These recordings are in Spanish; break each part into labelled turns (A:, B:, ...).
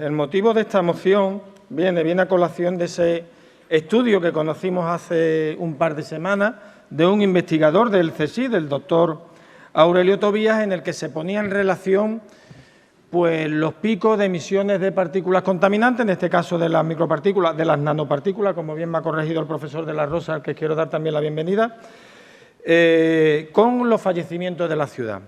A: el motivo de esta moción viene a colación de ese estudio que conocimos hace un par de semanas de un investigador del CSIC, del doctor Aurelio Tobías, en el que se ponía en relación pues, los picos de emisiones de partículas contaminantes, en este caso de las micropartículas, de las nanopartículas, como bien me ha corregido el profesor de la Rosa, al que quiero dar también la bienvenida, con los fallecimientos de la ciudad.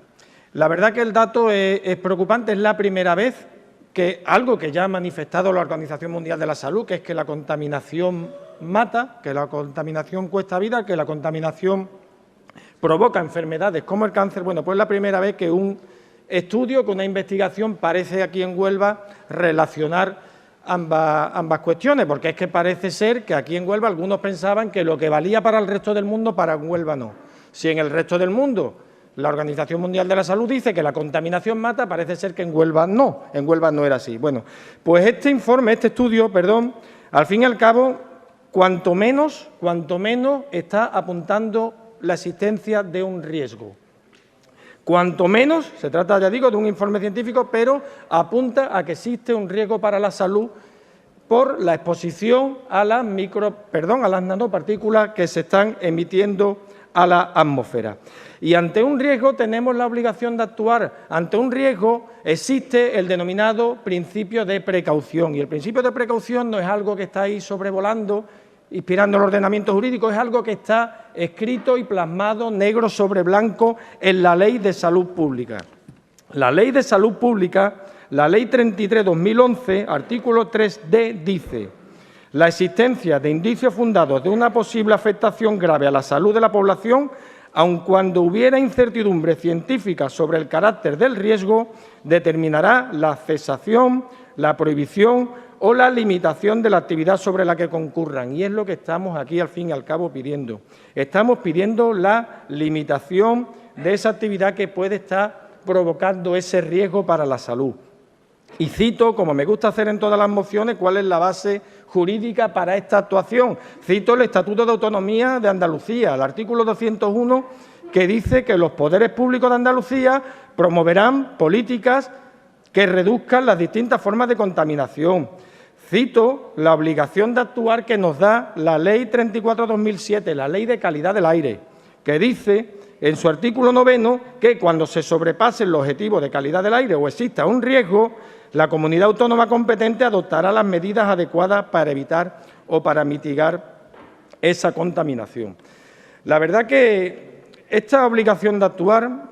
A: La verdad que el dato es preocupante, es la primera vez que algo que ya ha manifestado la Organización Mundial de la Salud, que es que la contaminación mata, que la contaminación cuesta vida, que la contaminación provoca enfermedades como el cáncer. Bueno, pues es la primera vez que un estudio, que una investigación parece aquí en Huelva relacionar ambas cuestiones, porque es que parece ser que aquí en Huelva algunos pensaban que lo que valía para el resto del mundo, para Huelva no. Si en el resto del mundo la Organización Mundial de la Salud dice que la contaminación mata, parece ser que en Huelva no era así. Bueno, pues este informe, este estudio, al fin y al cabo, cuanto menos está apuntando la existencia de un riesgo. Cuanto menos, se trata, ya digo, de un informe científico, pero apunta a que existe un riesgo para la salud por la exposición a las nanopartículas que se están emitiendo a la atmósfera. Y ante un riesgo tenemos la obligación de actuar. Ante un riesgo existe el denominado principio de precaución. Y el principio de precaución no es algo que está ahí sobrevolando, inspirando el ordenamiento jurídico, es algo que está escrito y plasmado negro sobre blanco en la Ley de Salud Pública. La Ley de Salud Pública, la Ley 33/2011, artículo 3d, dice: la existencia de indicios fundados de una posible afectación grave a la salud de la población, aun cuando hubiera incertidumbre científica sobre el carácter del riesgo, determinará la cesación, la prohibición o la limitación de la actividad sobre la que concurran. Y es lo que estamos aquí, al fin y al cabo, pidiendo. Estamos pidiendo la limitación de esa actividad que puede estar provocando ese riesgo para la salud. Y cito, como me gusta hacer en todas las mociones, cuál es la base jurídica para esta actuación. Cito el Estatuto de Autonomía de Andalucía, el artículo 201, que dice que los poderes públicos de Andalucía promoverán políticas que reduzcan las distintas formas de contaminación. Cito la obligación de actuar que nos da la Ley 34/2007, la Ley de Calidad del Aire, que dice en su artículo 9 que cuando se sobrepasen los objetivos de calidad del aire o exista un riesgo, la comunidad autónoma competente adoptará las medidas adecuadas para evitar o para mitigar esa contaminación. La verdad que esta obligación de actuar,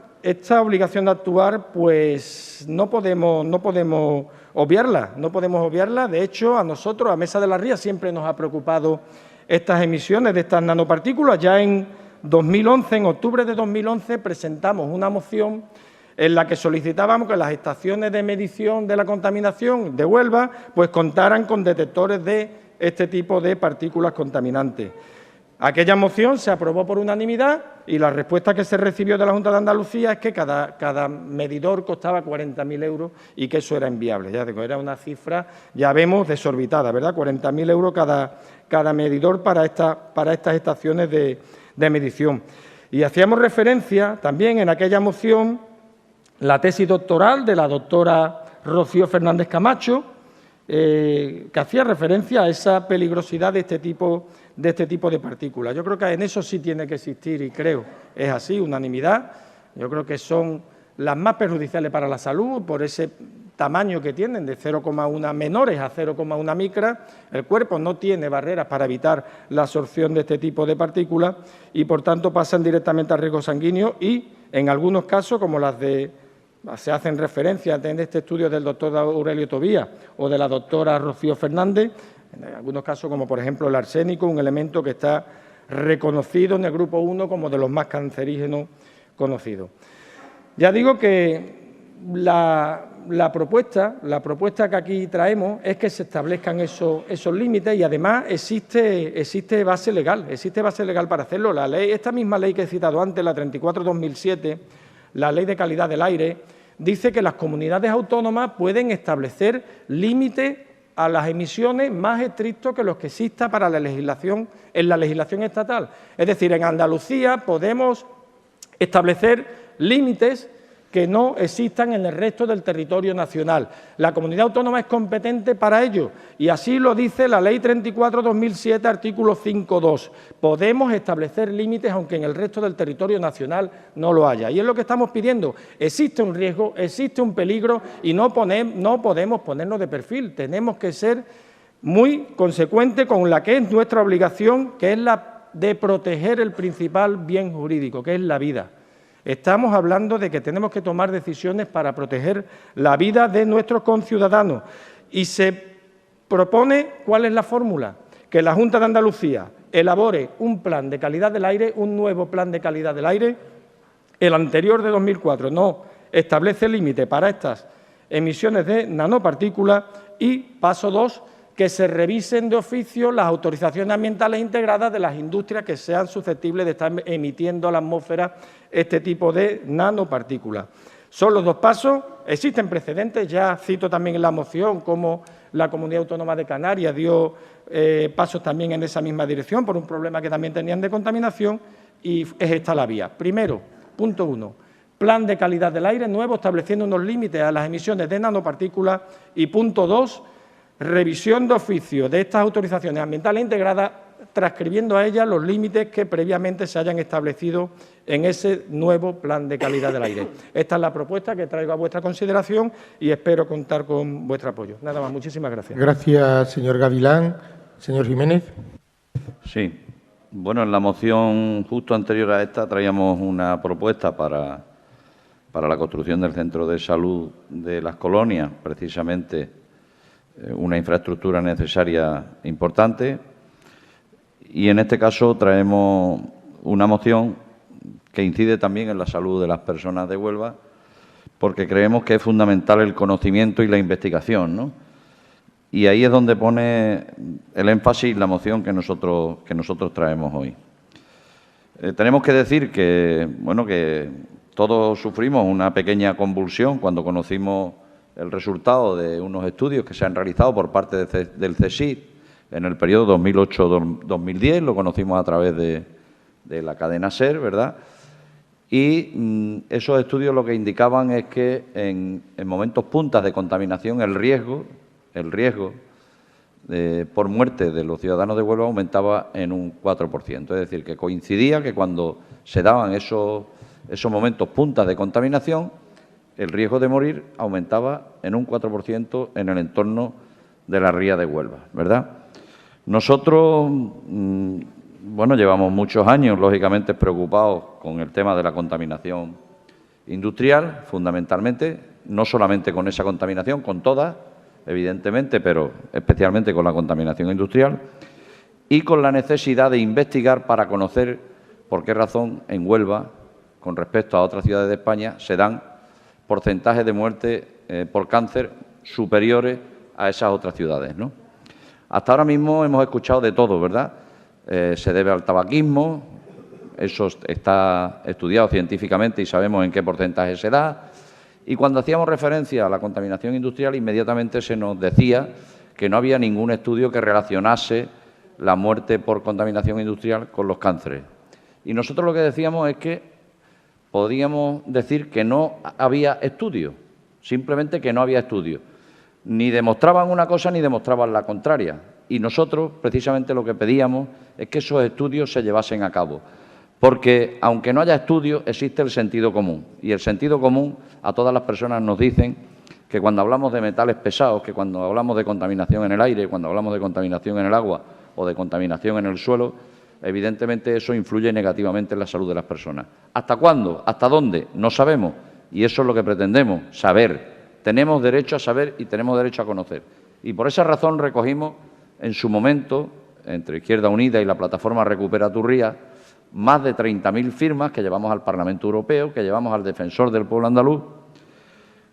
A: pues no podemos obviarla. De hecho, a nosotros, a Mesa de la Ría, siempre nos ha preocupado estas emisiones de estas nanopartículas. Ya en 2011, en octubre de 2011, presentamos una moción en la que solicitábamos que las estaciones de medición de la contaminación de Huelva pues contaran con detectores de este tipo de partículas contaminantes. Aquella moción se aprobó por unanimidad y la respuesta que se recibió de la Junta de Andalucía es que cada medidor costaba 40.000 euros y que eso era inviable. Ya digo, era una cifra, ya vemos, desorbitada, ¿verdad? 40.000 euros cada medidor para estas estaciones de medición. Y hacíamos referencia también en aquella moción la tesis doctoral de la doctora Rocío Fernández Camacho, que hacía referencia a esa peligrosidad de este tipo de partículas. Yo creo que en eso sí tiene que existir, y creo, es así, unanimidad. Yo creo que son las más perjudiciales para la salud por ese tamaño que tienen, de 0,1 menores a 0,1 micra. El cuerpo no tiene barreras para evitar la absorción de este tipo de partículas y, por tanto, pasan directamente al riego sanguíneo y, en algunos casos, como las de se hacen referencia en este estudio del doctor Aurelio Tobías o de la doctora Rocío Fernández, en algunos casos, como por ejemplo el arsénico, un elemento que está reconocido en el grupo 1 como de los más cancerígenos conocidos. Ya digo que la propuesta que aquí traemos es que se establezcan esos límites y además existe base legal para hacerlo. La ley, esta misma ley que he citado antes, la 34/2007, la Ley de Calidad del Aire, dice que las comunidades autónomas pueden establecer límites a las emisiones más estrictos que los que exista para la legislación estatal. Es decir, en Andalucía podemos establecer límites que no existan en el resto del territorio nacional. La comunidad autónoma es competente para ello y así lo dice la Ley 34/2007, artículo 5.2. Podemos establecer límites aunque en el resto del territorio nacional no lo haya. Y es lo que estamos pidiendo. Existe un riesgo, existe un peligro y no podemos ponernos de perfil. Tenemos que ser muy consecuentes con la que es nuestra obligación, que es la de proteger el principal bien jurídico, que es la vida. Estamos hablando de que tenemos que tomar decisiones para proteger la vida de nuestros conciudadanos y se propone, ¿cuál es la fórmula? Que la Junta de Andalucía elabore un plan de calidad del aire, un nuevo plan de calidad del aire. El anterior de 2004 no establece límite para estas emisiones de nanopartículas y, paso 2, que se revisen de oficio las autorizaciones ambientales integradas de las industrias que sean susceptibles de estar emitiendo a la atmósfera este tipo de nanopartículas. Son los dos pasos, existen precedentes, ya cito también en la moción cómo la Comunidad Autónoma de Canarias dio pasos también en esa misma dirección por un problema que también tenían de contaminación y es esta la vía. Primero, punto 1, plan de calidad del aire nuevo estableciendo unos límites a las emisiones de nanopartículas y punto 2, revisión de oficio de estas autorizaciones ambientales integradas, transcribiendo a ellas los límites que previamente se hayan establecido en ese nuevo plan de calidad del aire. Esta es la propuesta que traigo a vuestra consideración y espero contar con vuestro apoyo. Nada más, muchísimas gracias. Gracias, señor Gavilán. Señor Jiménez.
B: Sí. Bueno, en la moción justo anterior a esta traíamos una propuesta para la construcción del centro de salud de las colonias, precisamente una infraestructura necesaria importante, y en este caso traemos una moción que incide también en la salud de las personas de Huelva, porque creemos que es fundamental el conocimiento y la investigación, ¿no? Y ahí es donde pone el énfasis la moción que nosotros traemos hoy. Tenemos que decir que, bueno, que todos sufrimos una pequeña convulsión cuando conocimos el resultado de unos estudios que se han realizado por parte del CSIC en el periodo 2008-2010, lo conocimos a través de la cadena SER, ¿verdad? Y esos estudios lo que indicaban es que en momentos puntas de contaminación el riesgo por muerte de los ciudadanos de Huelva aumentaba en un 4%. Es decir, que coincidía que cuando se daban esos momentos puntas de contaminación, el riesgo de morir aumentaba en un 4% en el entorno de la ría de Huelva, ¿verdad? Nosotros, bueno, llevamos muchos años, lógicamente, preocupados con el tema de la contaminación industrial, fundamentalmente, no solamente con esa contaminación, con todas, evidentemente, pero especialmente con la contaminación industrial, y con la necesidad de investigar para conocer por qué razón en Huelva, con respecto a otras ciudades de España, se dan porcentajes de muerte por cáncer superiores a esas otras ciudades, ¿no? Hasta ahora mismo hemos escuchado de todo, ¿verdad? Se debe al tabaquismo, eso está estudiado científicamente y sabemos en qué porcentaje se da. Y cuando hacíamos referencia a la contaminación industrial, inmediatamente se nos decía que no había ningún estudio que relacionase la muerte por contaminación industrial con los cánceres. Y nosotros lo que decíamos es que podíamos decir que no había estudio, simplemente que no había estudio. Ni demostraban una cosa ni demostraban la contraria. Y nosotros, precisamente, lo que pedíamos es que esos estudios se llevasen a cabo. Porque, aunque no haya estudios, existe el sentido común. Y el sentido común a todas las personas nos dicen que cuando hablamos de metales pesados, que cuando hablamos de contaminación en el aire, cuando hablamos de contaminación en el agua o de contaminación en el suelo, evidentemente eso influye negativamente en la salud de las personas. ¿Hasta cuándo? ¿Hasta dónde? No sabemos. Y eso es lo que pretendemos, saber. Tenemos derecho a saber y tenemos derecho a conocer. Y por esa razón recogimos en su momento, entre Izquierda Unida y la plataforma Recupera tu Ría, más de 30.000 firmas que llevamos al Parlamento Europeo, que llevamos al Defensor del Pueblo Andaluz,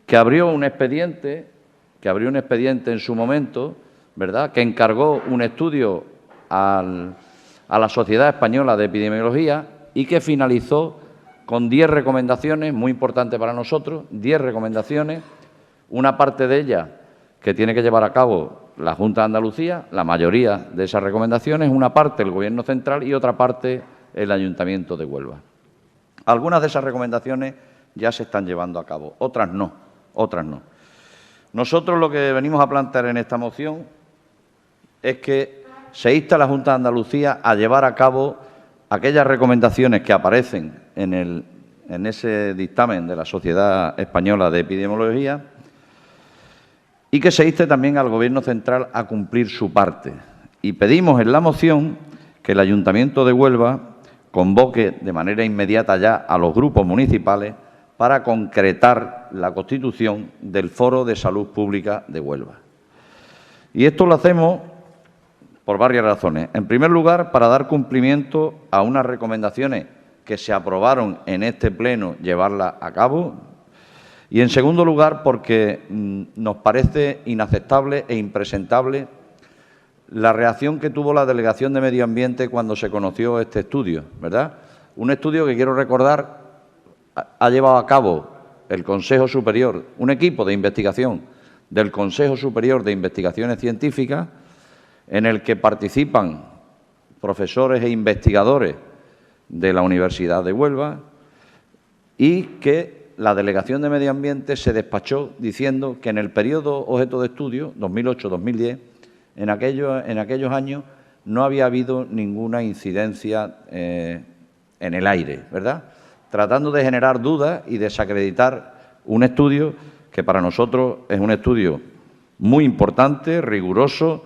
B: que abrió un expediente en su momento, ¿verdad?, que encargó un estudio a la Sociedad Española de Epidemiología y que finalizó con 10 recomendaciones, muy importantes para nosotros, 10 recomendaciones, una parte de ellas que tiene que llevar a cabo la Junta de Andalucía, la mayoría de esas recomendaciones, una parte el Gobierno central y otra parte el Ayuntamiento de Huelva. Algunas de esas recomendaciones ya se están llevando a cabo, otras no, otras no. Nosotros lo que venimos a plantear en esta moción es que se insta a la Junta de Andalucía a llevar a cabo aquellas recomendaciones que aparecen en ese dictamen de la Sociedad Española de Epidemiología y que se inste también al Gobierno central a cumplir su parte. Y pedimos en la moción que el Ayuntamiento de Huelva convoque de manera inmediata ya a los grupos municipales para concretar la constitución del Foro de Salud Pública de Huelva. Y esto lo hacemos por varias razones. En primer lugar, para dar cumplimiento a unas recomendaciones que se aprobaron en este Pleno llevarlas a cabo. Y, en segundo lugar, porque nos parece inaceptable e impresentable la reacción que tuvo la Delegación de Medio Ambiente cuando se conoció este estudio, ¿verdad? Un estudio que, quiero recordar, ha llevado a cabo el Consejo Superior, un equipo de investigación del Consejo Superior de Investigaciones Científicas, en el que participan profesores e investigadores de la Universidad de Huelva y que la Delegación de Medio Ambiente se despachó diciendo que en el periodo objeto de estudio, 2008-2010, en aquellos años no había habido ninguna incidencia en el aire, ¿verdad? Tratando de generar dudas y desacreditar un estudio que para nosotros es un estudio muy importante, riguroso,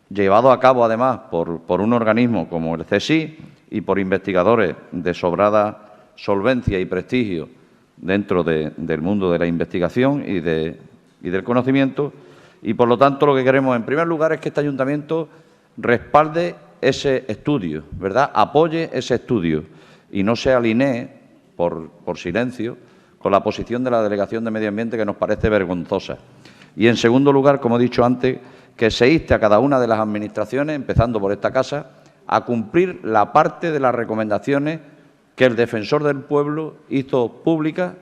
B: llevado a cabo además por un organismo como el CSIC y por investigadores de sobrada solvencia y prestigio dentro del mundo de la investigación y del conocimiento. Y, por lo tanto, lo que queremos, en primer lugar, es que este ayuntamiento respalde ese estudio, ¿verdad? Apoye ese estudio y no se alinee, por silencio, con la posición de la Delegación de Medio Ambiente, que nos parece vergonzosa. Y, en segundo lugar, como he dicho antes, que se inste a cada una de las administraciones, empezando por esta casa, a cumplir la parte de las recomendaciones que el Defensor del Pueblo hizo públicas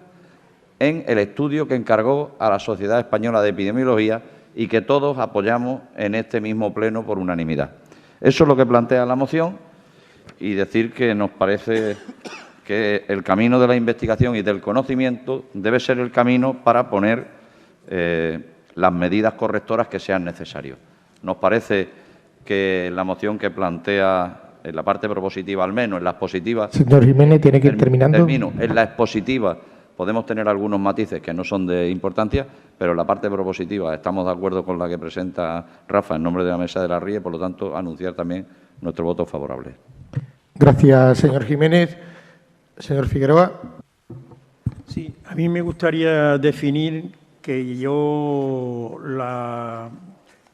B: en el estudio que encargó a la Sociedad Española de Epidemiología y que todos apoyamos en este mismo Pleno por unanimidad. Eso es lo que plantea la moción y decir que nos parece que el camino de la investigación y del conocimiento debe ser el camino para poner las medidas correctoras que sean necesarias. Nos parece que la moción que plantea, en la parte propositiva al menos, en las positivas...
C: Señor Jiménez, tiene que ir terminando.
B: Termino. En la expositiva podemos tener algunos matices que no son de importancia, pero en la parte propositiva estamos de acuerdo con la que presenta Rafa en nombre de la Mesa de la RIE, por lo tanto, anunciar también nuestro voto favorable.
C: Gracias, señor Jiménez. Señor Figueroa.
D: Sí, a mí me gustaría definir que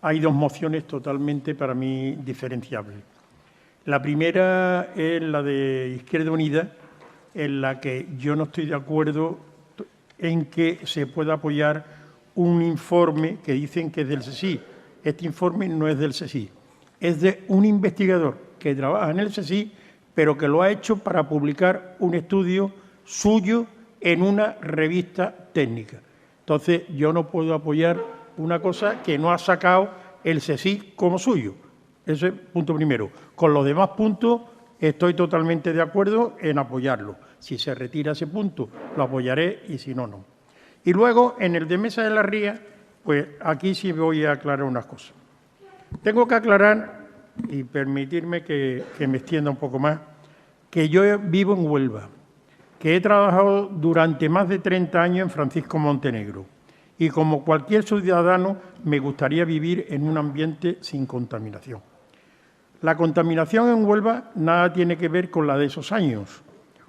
D: hay dos mociones totalmente para mí diferenciables. La primera es la de Izquierda Unida, en la que yo no estoy de acuerdo en que se pueda apoyar un informe que dicen que es del CSIC. Este informe no es del CSIC, es de un investigador que trabaja en el CSIC, pero que lo ha hecho para publicar un estudio suyo en una revista técnica. Entonces, yo no puedo apoyar una cosa que no ha sacado el CSIC como suyo. Ese es el punto primero. Con los demás puntos estoy totalmente de acuerdo en apoyarlo. Si se retira ese punto, lo apoyaré y si no, no. Y luego, en el de Mesa de la Ría, pues aquí sí voy a aclarar unas cosas. Tengo que aclarar, y permitirme que me extienda un poco más, que yo vivo en Huelva, que he trabajado durante más de 30 años en Francisco Montenegro y como cualquier ciudadano me gustaría vivir en un ambiente sin contaminación. La contaminación en Huelva nada tiene que ver con la de esos años.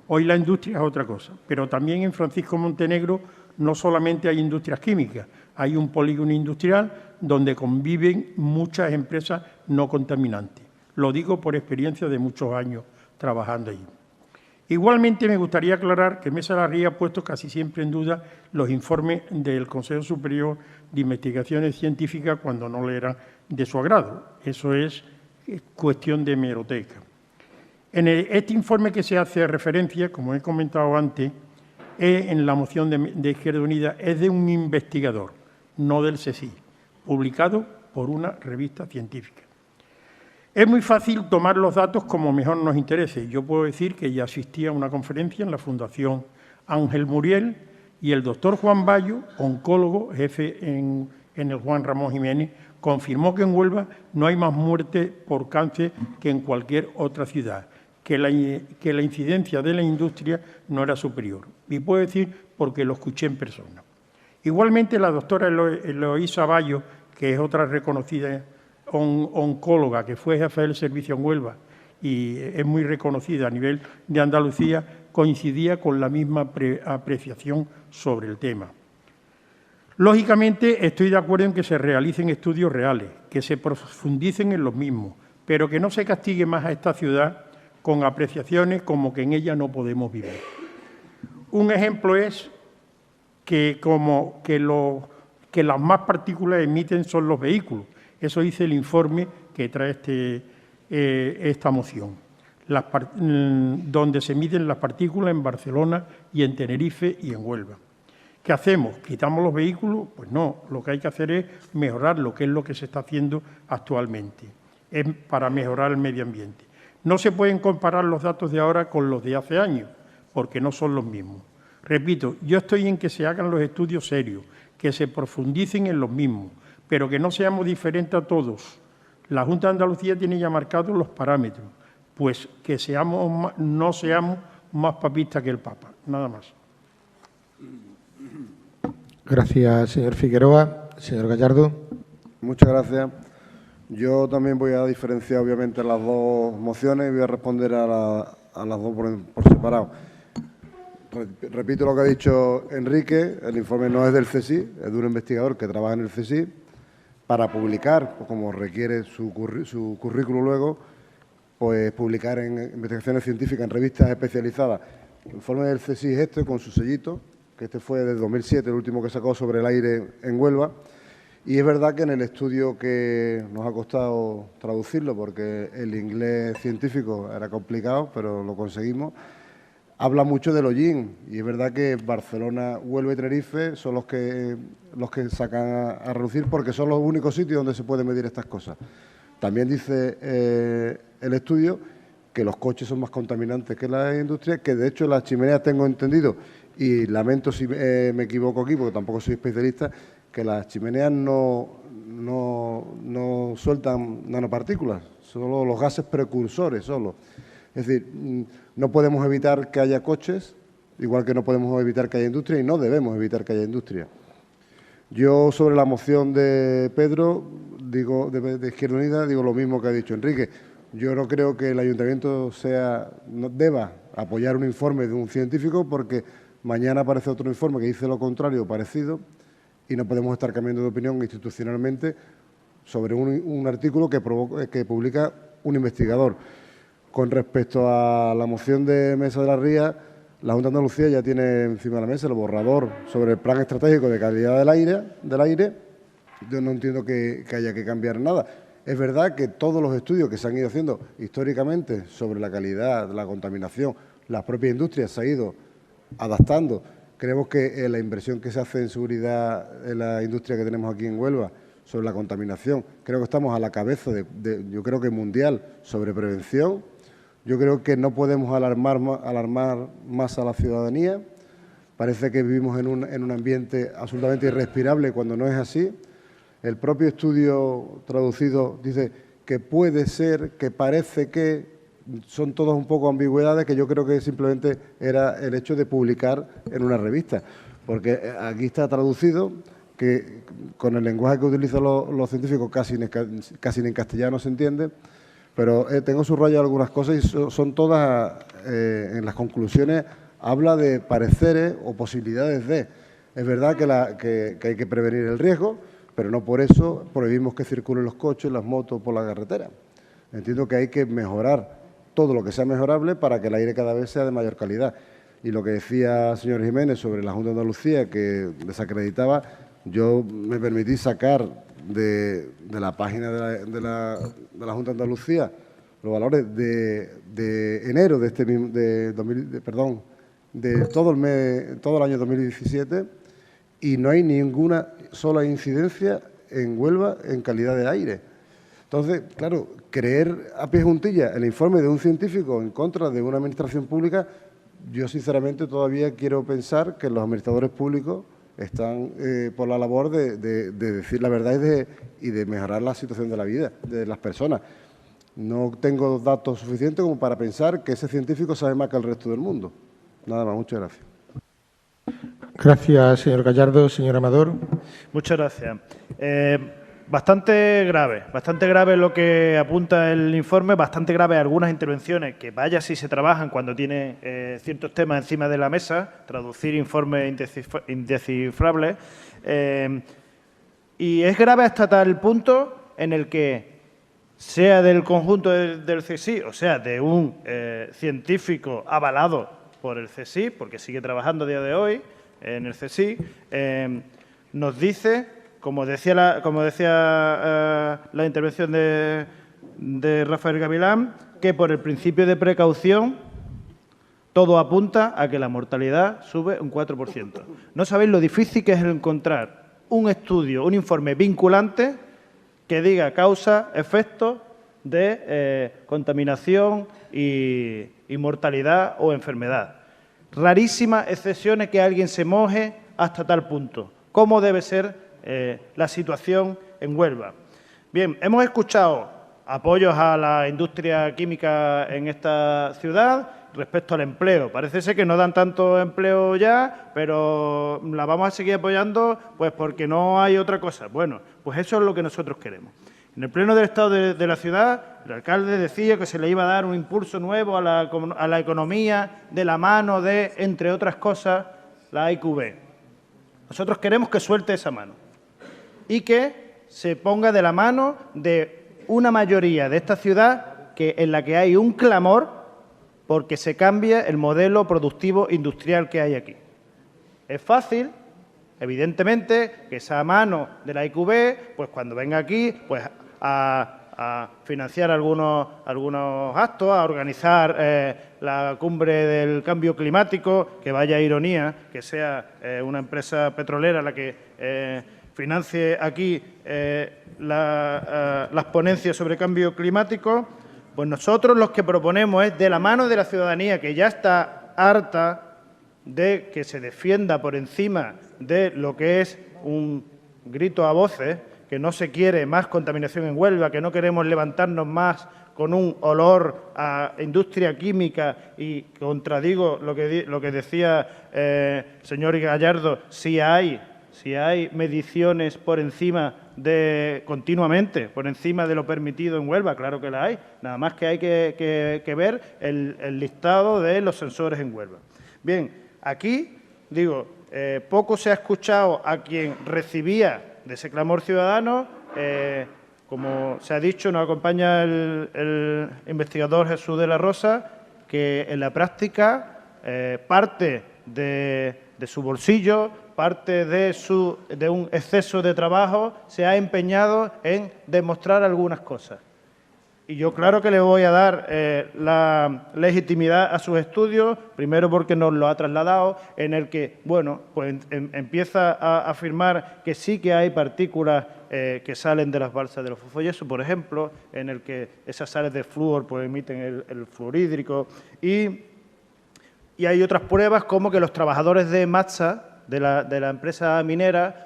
D: Hoy la industria es otra cosa, pero también en Francisco Montenegro no solamente hay industrias químicas, hay un polígono industrial donde conviven muchas empresas no contaminantes. Lo digo por experiencia de muchos años trabajando allí. Igualmente me gustaría aclarar que Mesa de la Ría ha puesto casi siempre en duda los informes del Consejo Superior de Investigaciones Científicas cuando no le eran de su agrado. Eso es cuestión de hemeroteca. En este informe que se hace referencia, como he comentado antes, en la moción de Izquierda Unida, es de un investigador, no del CSIC, publicado por una revista científica. Es muy fácil tomar los datos como mejor nos interese. Yo puedo decir que ya asistí a una conferencia en la Fundación Ángel Muriel, y el doctor Juan Bayo, oncólogo, jefe en el Juan Ramón Jiménez, confirmó que en Huelva no hay más muertes por cáncer que en cualquier otra ciudad, que la incidencia de la industria no era superior. Y puedo decir porque lo escuché en persona. Igualmente, la doctora Eloísa Bayo, que es otra reconocida oncóloga, que fue jefa del servicio en Huelva y es muy reconocida a nivel de Andalucía, coincidía con la misma apreciación sobre el tema. Lógicamente, estoy de acuerdo en que se realicen estudios reales, que se profundicen en los mismos, pero que no se castigue más a esta ciudad con apreciaciones como que en ella no podemos vivir. Un ejemplo es que las más partículas emiten son los vehículos. Eso dice el informe que trae esta moción, donde se miden las partículas en Barcelona y en Tenerife y en Huelva. ¿Qué hacemos? ¿Quitamos los vehículos? Pues no, lo que hay que hacer es mejorarlo, que es lo que se está haciendo actualmente, es para mejorar el medio ambiente. No se pueden comparar los datos de ahora con los de hace años, porque no son los mismos. Repito, yo estoy en que se hagan los estudios serios, que se profundicen en los mismos, pero que no seamos diferentes a todos. La Junta de Andalucía tiene ya marcados los parámetros, pues que no seamos más papistas que el Papa, nada más.
C: Gracias, señor Figueroa. Señor Gallardo.
E: Muchas gracias. Yo también voy a diferenciar, obviamente, las dos mociones y voy a responder a las dos por separado. Repito lo que ha dicho Enrique, el informe no es del CSIC, es de un investigador que trabaja en el CSIC, para publicar, como requiere su currículo luego, pues publicar en investigaciones científicas en revistas especializadas. El informe del CSIC es este, con su sellito, que este fue del 2007, el último que sacó sobre el aire en Huelva. Y es verdad que en el estudio que nos ha costado traducirlo, porque el inglés científico era complicado, pero lo conseguimos, habla mucho del hollín. Y es verdad que Barcelona, Huelva y Tenerife son los que sacan a relucir, porque son los únicos sitios donde se pueden medir estas cosas. También dice el estudio que los coches son más contaminantes que la industria, que de hecho las chimeneas, tengo entendido, y lamento si me equivoco aquí, porque tampoco soy especialista, que las chimeneas no sueltan nanopartículas, solo los gases precursores solo. Es decir, no podemos evitar que haya coches, igual que no podemos evitar que haya industria, y no debemos evitar que haya industria. Yo, sobre la moción de Pedro, digo, de Izquierda Unida, digo lo mismo que ha dicho Enrique. Yo no creo que el Ayuntamiento deba apoyar un informe de un científico, porque mañana aparece otro informe que dice lo contrario, parecido, y no podemos estar cambiando de opinión institucionalmente sobre un artículo que publica un investigador. Con respecto a la moción de Mesa de la Ría, la Junta de Andalucía ya tiene encima de la mesa el borrador sobre el Plan Estratégico de Calidad del Aire. Yo no entiendo que haya que cambiar nada. Es verdad que todos los estudios que se han ido haciendo históricamente sobre la calidad, la contaminación, la propia industria se ha ido adaptando. Creemos que la inversión que se hace en seguridad en la industria que tenemos aquí en Huelva sobre la contaminación, creo que estamos a la cabeza yo creo que mundial, sobre prevención. Yo creo que no podemos alarmar más a la ciudadanía. Parece que vivimos en un ambiente absolutamente irrespirable cuando no es así. El propio estudio traducido dice que puede ser, que parece que, son todas un poco ambigüedades, que yo creo que simplemente era el hecho de publicar en una revista. Porque aquí está traducido, que con el lenguaje que utilizan los científicos casi ni en castellano se entiende, pero tengo subrayado algunas cosas y son todas, en las conclusiones, habla de pareceres o posibilidades de. Es verdad que hay que prevenir el riesgo, pero no por eso prohibimos que circulen los coches, las motos por la carretera. Entiendo que hay que mejorar todo lo que sea mejorable para que el aire cada vez sea de mayor calidad. Y lo que decía el señor Jiménez sobre la Junta de Andalucía, que desacreditaba, yo me permití sacar de la página de la Junta de Andalucía los valores de enero de todo el año 2017, y no hay ninguna sola incidencia en Huelva en calidad de aire. Entonces, claro, creer a pie juntillas el informe de un científico en contra de una administración pública Yo, sinceramente, todavía quiero pensar que los administradores públicos están por la labor de decir la verdad y de mejorar la situación de la vida de las personas. No tengo datos suficientes como para pensar que ese científico sabe más que el resto del mundo. Nada más, muchas gracias.
C: Gracias, señor Gallardo. Señor Amador.
F: Muchas gracias. Bastante grave lo que apunta el informe, bastante grave algunas intervenciones que vaya si se trabajan cuando tiene ciertos temas encima de la mesa, traducir informes indescifrables. Y es grave hasta tal punto en el que, sea del conjunto del CSIC, o sea, de un científico avalado por el CSIC, porque sigue trabajando a día de hoy en el CSIC, nos dice, como decía la intervención de Rafael Gavilán, que por el principio de precaución todo apunta a que la mortalidad sube un 4%. No sabéis lo difícil que es encontrar un estudio, un informe vinculante que diga causa, efecto de contaminación y mortalidad o enfermedad. Rarísimas excepciones que alguien se moje hasta tal punto. ¿Cómo debe ser la situación en Huelva? Bien, hemos escuchado apoyos a la industria química en esta ciudad respecto al empleo. Parece ser que no dan tanto empleo ya, pero la vamos a seguir apoyando pues porque no hay otra cosa. Bueno, pues eso es lo que nosotros queremos. En el Pleno del Estado de la ciudad, el alcalde decía que se le iba a dar un impulso nuevo a la economía de la mano de, entre otras cosas, la IQV. Nosotros queremos que suelte esa mano y que se ponga de la mano de una mayoría de esta ciudad en la que hay un clamor porque se cambie el modelo productivo industrial que hay aquí. Es fácil, evidentemente, que esa mano de la IQV, pues cuando venga aquí, pues a financiar algunos actos, a organizar la cumbre del cambio climático, que vaya ironía, que sea una empresa petrolera la que financie aquí las ponencias sobre cambio climático. Pues nosotros los que proponemos es, de la mano de la ciudadanía, que ya está harta de que se defienda por encima de lo que es un grito a voces, que no se quiere más contaminación en Huelva, que no queremos levantarnos más con un olor a industria química, y contradigo lo que decía el señor Gallardo, si hay mediciones por encima continuamente, por encima de lo permitido en Huelva, claro que la hay, nada más que hay que ver el listado de los sensores en Huelva. Bien, aquí, digo, poco se ha escuchado a quien recibía de ese clamor ciudadano. Como se ha dicho, nos acompaña el investigador Jesús de la Rosa, que en la práctica parte de su bolsillo, parte de un exceso de trabajo, se ha empeñado en demostrar algunas cosas. Y yo claro que le voy a dar la legitimidad a sus estudios, primero porque nos lo ha trasladado, en el que, bueno, pues empieza a afirmar que sí que hay partículas que salen de las balsas de los fosfoyesos, por ejemplo, en el que esas sales de flúor pues emiten el fluorhídrico, y hay otras pruebas como que los trabajadores de Matsa, de la empresa minera,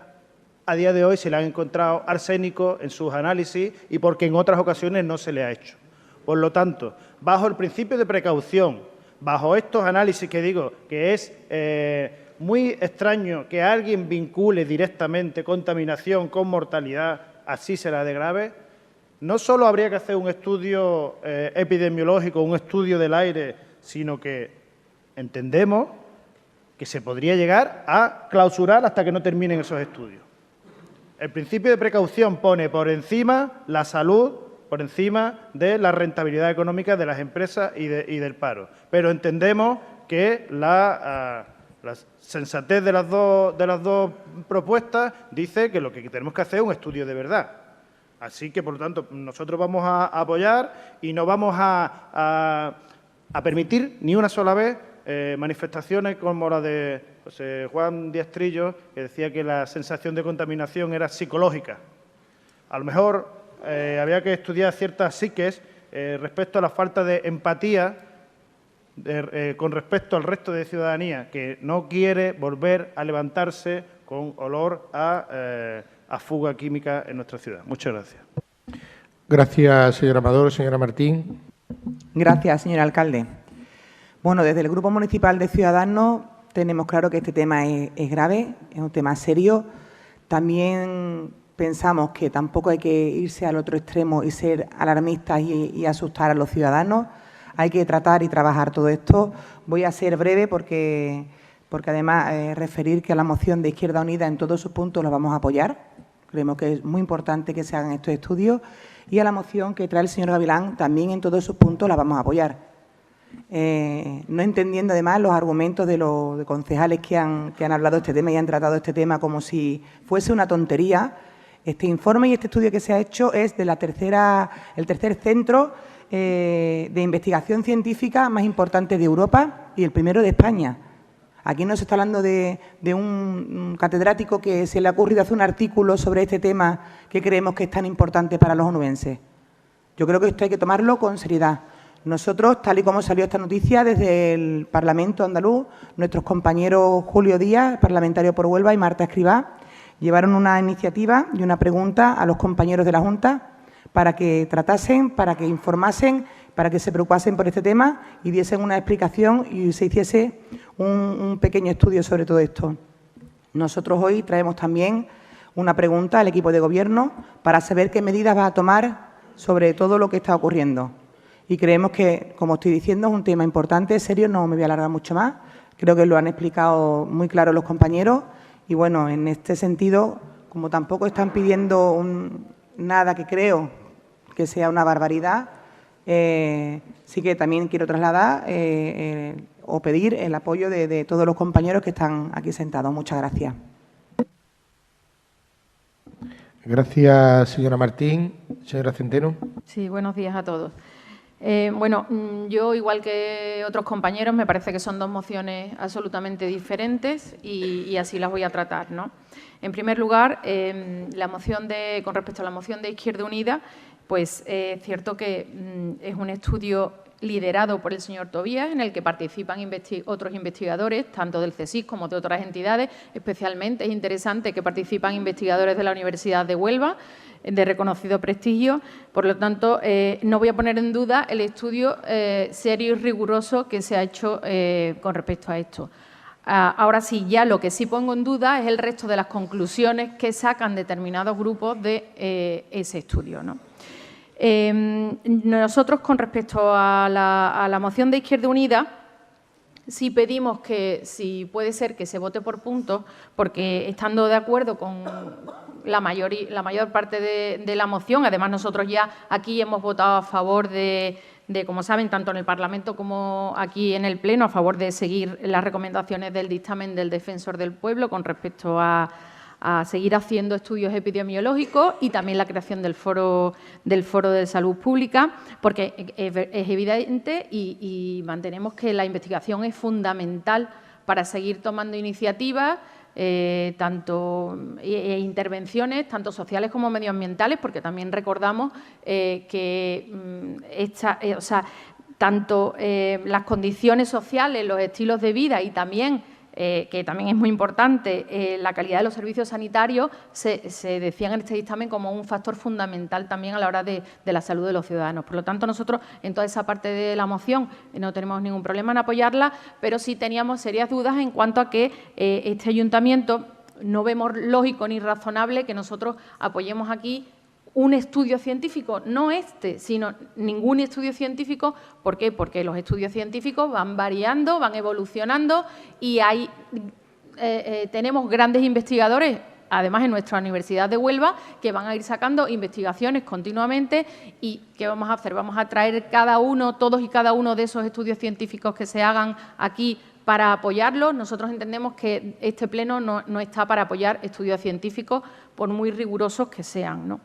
F: a día de hoy se le han encontrado arsénico en sus análisis y porque en otras ocasiones no se le ha hecho. Por lo tanto, bajo el principio de precaución, bajo estos análisis que digo que es muy extraño que alguien vincule directamente contaminación con mortalidad, así será de grave, no solo habría que hacer un estudio epidemiológico, un estudio del aire, sino que entendemos que se podría llegar a clausurar hasta que no terminen esos estudios. El principio de precaución pone por encima la salud, por encima de la rentabilidad económica de las empresas y del paro. Pero entendemos que la sensatez de las dos propuestas dice que lo que tenemos que hacer es un estudio de verdad. Así que, por lo tanto, nosotros vamos a apoyar y no vamos a permitir ni una sola vez manifestaciones como la de José Juan Díaz Trillo, que decía que la sensación de contaminación era psicológica. A lo mejor había que estudiar ciertas psiques respecto a la falta de empatía con respecto al resto de ciudadanía que no quiere volver a levantarse con olor a fuga química en nuestra ciudad. Muchas gracias.
C: Gracias, señor Amador. Señora Martín.
G: Gracias, señor alcalde. Bueno, desde el Grupo Municipal de Ciudadanos tenemos claro que este tema es grave, es un tema serio. También pensamos que tampoco hay que irse al otro extremo y ser alarmistas y asustar a los ciudadanos. Hay que tratar y trabajar todo esto. Voy a ser breve porque además referir que a la moción de Izquierda Unida en todos sus puntos la vamos a apoyar. Creemos que es muy importante que se hagan estos estudios. Y a la moción que trae el señor Gavilán también en todos sus puntos la vamos a apoyar. No entendiendo además los argumentos de los concejales que han hablado de este tema y han tratado este tema como si fuese una tontería. Este informe y este estudio que se ha hecho es de el tercer centro de investigación científica más importante de Europa y el primero de España. Aquí no se está hablando de un catedrático que se le ha ocurrido hacer un artículo sobre este tema que creemos que es tan importante para los onubenses. Yo creo que esto hay que tomarlo con seriedad. Nosotros, tal y como salió esta noticia desde el Parlamento andaluz, nuestros compañeros Julio Díaz, parlamentario por Huelva, y Marta Escribá, llevaron una iniciativa y una pregunta a los compañeros de la Junta para que tratasen, para que informasen, para que se preocupasen por este tema y diesen una explicación y se hiciese un pequeño estudio sobre todo esto. Nosotros hoy traemos también una pregunta al equipo de Gobierno para saber qué medidas va a tomar sobre todo lo que está ocurriendo. Y creemos que, como estoy diciendo, es un tema importante, serio, no me voy a alargar mucho más. Creo que lo han explicado muy claro los compañeros. Y bueno, en este sentido, como tampoco están pidiendo nada que creo que sea una barbaridad, sí que también quiero trasladar o pedir el apoyo de todos los compañeros que están aquí sentados. Muchas gracias.
C: Gracias, señora Martín. Señora Centeno.
H: Sí, buenos días a todos. Bueno, yo, igual que otros compañeros, me parece que son dos mociones absolutamente diferentes y así las voy a tratar, ¿no? En primer lugar, con respecto a la moción de Izquierda Unida, pues es cierto que es un estudio liderado por el señor Tobías, en el que participan otros investigadores, tanto del CSIC como de otras entidades. Especialmente es interesante que participan investigadores de la Universidad de Huelva, de reconocido prestigio. Por lo tanto, no voy a poner en duda el estudio serio y riguroso que se ha hecho con respecto a esto. Ahora sí, ya lo que sí pongo en duda es el resto de las conclusiones que sacan determinados grupos de ese estudio, ¿no? Nosotros, con respecto a la moción de Izquierda Unida, sí pedimos que, si puede ser, que se vote por puntos, porque estando de acuerdo con la mayor parte de la moción, además nosotros ya aquí hemos votado a favor de, como saben, tanto en el Parlamento como aquí en el Pleno, a favor de seguir las recomendaciones del dictamen del Defensor del Pueblo con respecto a seguir haciendo estudios epidemiológicos y también la creación del Foro de Salud Pública, porque es evidente y mantenemos que la investigación es fundamental para seguir tomando iniciativas, intervenciones, tanto sociales como medioambientales, porque también recordamos que tanto las condiciones sociales, los estilos de vida y también que también es muy importante, la calidad de los servicios sanitarios, se decían en este dictamen como un factor fundamental también a la hora de la salud de los ciudadanos. Por lo tanto, nosotros en toda esa parte de la moción no tenemos ningún problema en apoyarla, pero sí teníamos serias dudas en cuanto a que este ayuntamiento no vemos lógico ni razonable que nosotros apoyemos aquí un estudio científico, no este, sino ningún estudio científico. ¿Por qué? Porque los estudios científicos van variando, van evolucionando y tenemos grandes investigadores, además en nuestra Universidad de Huelva, que van a ir sacando investigaciones continuamente. ¿Y qué vamos a hacer? Vamos a traer todos y cada uno de esos estudios científicos que se hagan aquí para apoyarlos. Nosotros entendemos que este Pleno no está para apoyar estudios científicos, por muy rigurosos que sean, ¿no?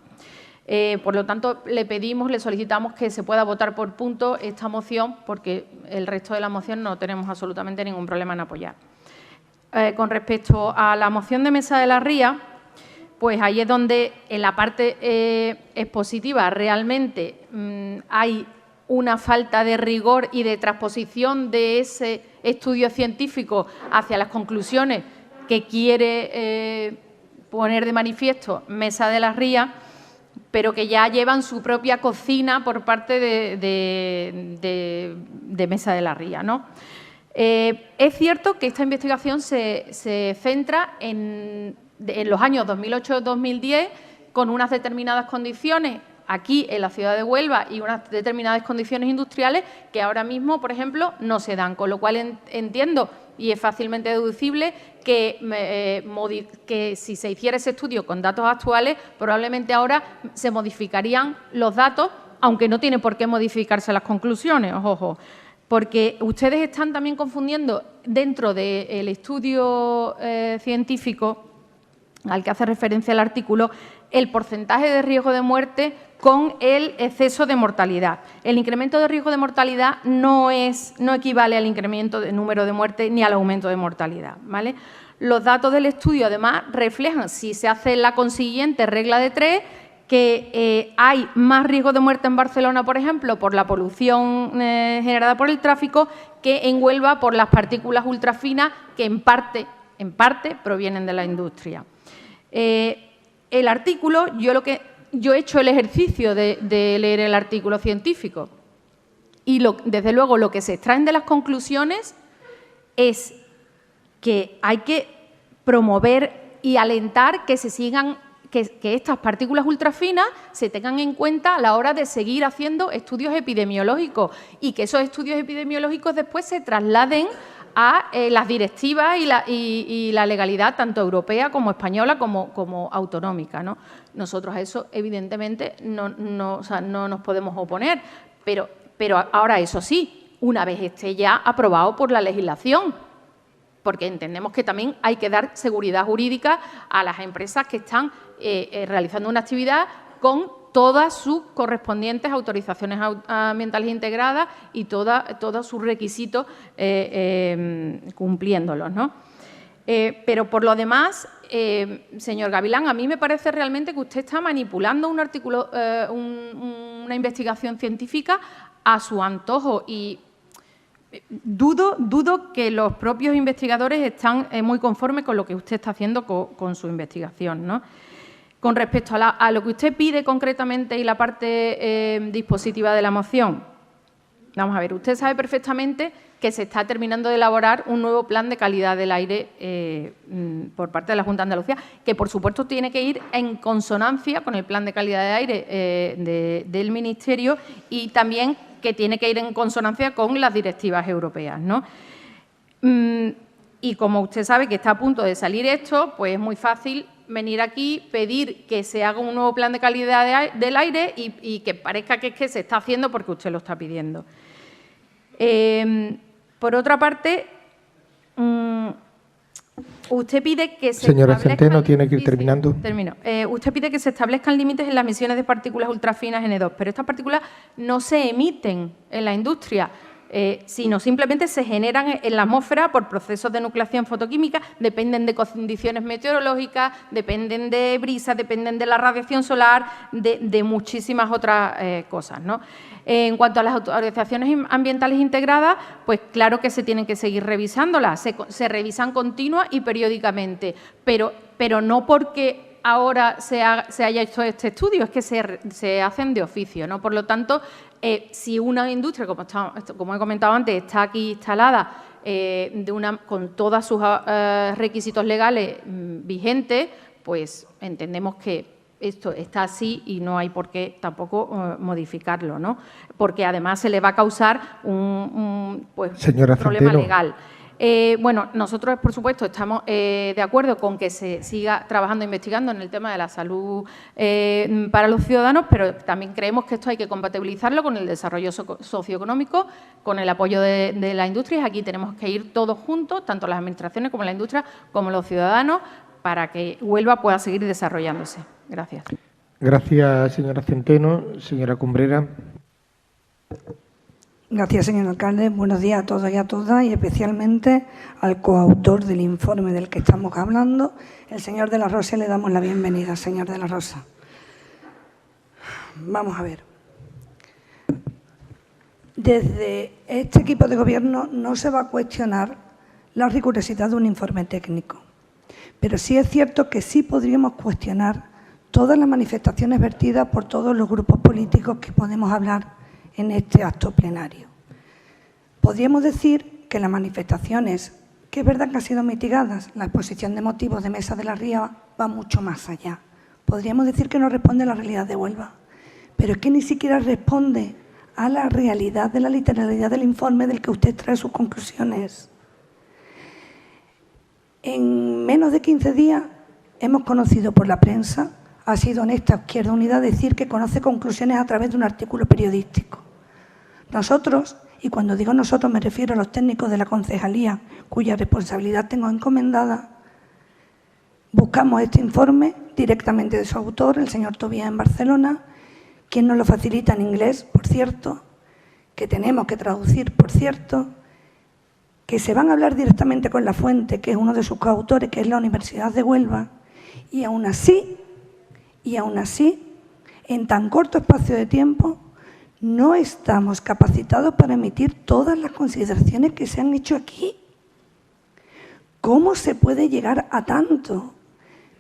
H: Por lo tanto, le solicitamos que se pueda votar por puntos esta moción, porque el resto de la moción no tenemos absolutamente ningún problema en apoyar. Con respecto a la moción de Mesa de la Ría, pues ahí es donde en la parte expositiva realmente hay una falta de rigor y de transposición de ese estudio científico hacia las conclusiones que quiere poner de manifiesto Mesa de las Rías, pero que ya llevan su propia cocina por parte de Mesa de las Rías, ¿no? Es cierto que esta investigación se centra en los años 2008-2010 con unas determinadas condiciones aquí en la ciudad de Huelva y unas determinadas condiciones industriales que ahora mismo, por ejemplo, no se dan, con lo cual entiendo, y es fácilmente deducible, que si se hiciera ese estudio con datos actuales, probablemente ahora se modificarían los datos, aunque no tiene por qué modificarse las conclusiones, ojo, porque ustedes están también confundiendo dentro del estudio científico al que hace referencia el artículo, el porcentaje de riesgo de muerte con el exceso de mortalidad. El incremento de riesgo de mortalidad no equivale al incremento de número de muertes ni al aumento de mortalidad, ¿vale? Los datos del estudio, además, reflejan, si se hace la consiguiente regla de 3, que hay más riesgo de muerte en Barcelona, por ejemplo, por la polución generada por el tráfico, que en Huelva por las partículas ultrafinas, que en parte provienen de la industria. El artículo, yo he hecho el ejercicio de leer el artículo científico y desde luego lo que se extraen de las conclusiones es que hay que promover y alentar que se sigan, que estas partículas ultrafinas se tengan en cuenta a la hora de seguir haciendo estudios epidemiológicos y que esos estudios epidemiológicos después se trasladen a las directivas y la legalidad tanto europea como española como autonómica, ¿no? Nosotros a eso, evidentemente, no nos podemos oponer, pero ahora, eso sí, una vez esté ya aprobado por la legislación, porque entendemos que también hay que dar seguridad jurídica a las empresas que están realizando una actividad con todas sus correspondientes autorizaciones ambientales integradas y todos sus requisitos cumpliéndolos, ¿no? Pero por lo demás, señor Gavilán, a mí me parece realmente que usted está manipulando un artículo, una investigación científica a su antojo y dudo que los propios investigadores están muy conformes con lo que usted está haciendo con su investigación, ¿no? Con respecto a lo que usted pide concretamente y la parte dispositiva de la moción, vamos a ver, usted sabe perfectamente que se está terminando de elaborar un nuevo plan de calidad del aire por parte de la Junta de Andalucía, que por supuesto tiene que ir en consonancia con el plan de calidad de aire del Ministerio y también que tiene que ir en consonancia con las directivas europeas, ¿no? Y como usted sabe que está a punto de salir esto, pues es muy fácil venir aquí, pedir que se haga un nuevo plan de calidad del aire y que parezca que es que se está haciendo porque usted lo está pidiendo. Por otra parte, usted pide que se
C: Señora Centeno, tiene que ir terminando.
H: Termino. Usted pide que se establezcan límites en las emisiones de partículas ultrafinas N2, pero estas partículas no se emiten en la industria, sino simplemente se generan en la atmósfera por procesos de nucleación fotoquímica, dependen de condiciones meteorológicas, dependen de brisas, dependen de la radiación solar, de muchísimas otras cosas, ¿no? En cuanto a las autorizaciones ambientales integradas, pues claro que se tienen que seguir revisándolas, se revisan continua y periódicamente, pero no porque ahora se haya hecho este estudio, es que se hacen de oficio, ¿no? Por lo tanto, si una industria, como he comentado antes, está aquí instalada con todos sus requisitos legales vigentes, pues entendemos que esto está así y no hay por qué tampoco modificarlo, ¿no? Porque además se le va a causar un problema legal. Bueno, nosotros, por supuesto, estamos de acuerdo con que se siga trabajando e investigando en el tema de la salud para los ciudadanos, pero también creemos que esto hay que compatibilizarlo con el desarrollo socioeconómico, con el apoyo de la industria. Aquí tenemos que ir todos juntos, tanto las administraciones como la industria, como los ciudadanos, para que Huelva pueda seguir desarrollándose. Gracias.
C: Gracias, señora Centeno. Señora Cumbrera.
I: Gracias, señor alcalde. Buenos días a todos y a todas, y especialmente al coautor del informe del que estamos hablando, el señor de la Rosa. Le damos la bienvenida, señor de la Rosa. Vamos a ver. Desde este equipo de gobierno no se va a cuestionar la rigurosidad de un informe técnico, pero sí es cierto que sí podríamos cuestionar todas las manifestaciones vertidas por todos los grupos políticos que podemos hablar en este acto plenario. Podríamos decir que las manifestaciones, que es verdad que han sido mitigadas, la exposición de motivos de Mesa de la Ría va mucho más allá. Podríamos decir que no responde a la realidad de Huelva, pero es que ni siquiera responde a la realidad de la literalidad del informe del que usted trae sus conclusiones. En menos de 15 días hemos conocido por la prensa, ha sido honesta Izquierda Unida decir que conoce conclusiones a través de un artículo periodístico. Nosotros, y cuando digo nosotros me refiero a los técnicos de la concejalía, cuya responsabilidad tengo encomendada, buscamos este informe directamente de su autor, el señor Tobías en Barcelona, quien nos lo facilita en inglés, por cierto, que tenemos que traducir, por cierto, que se van a hablar directamente con la fuente, que es uno de sus coautores, que es la Universidad de Huelva, y aún así, en tan corto espacio de tiempo, no estamos capacitados para emitir todas las consideraciones que se han hecho aquí. ¿Cómo se puede llegar a tanto?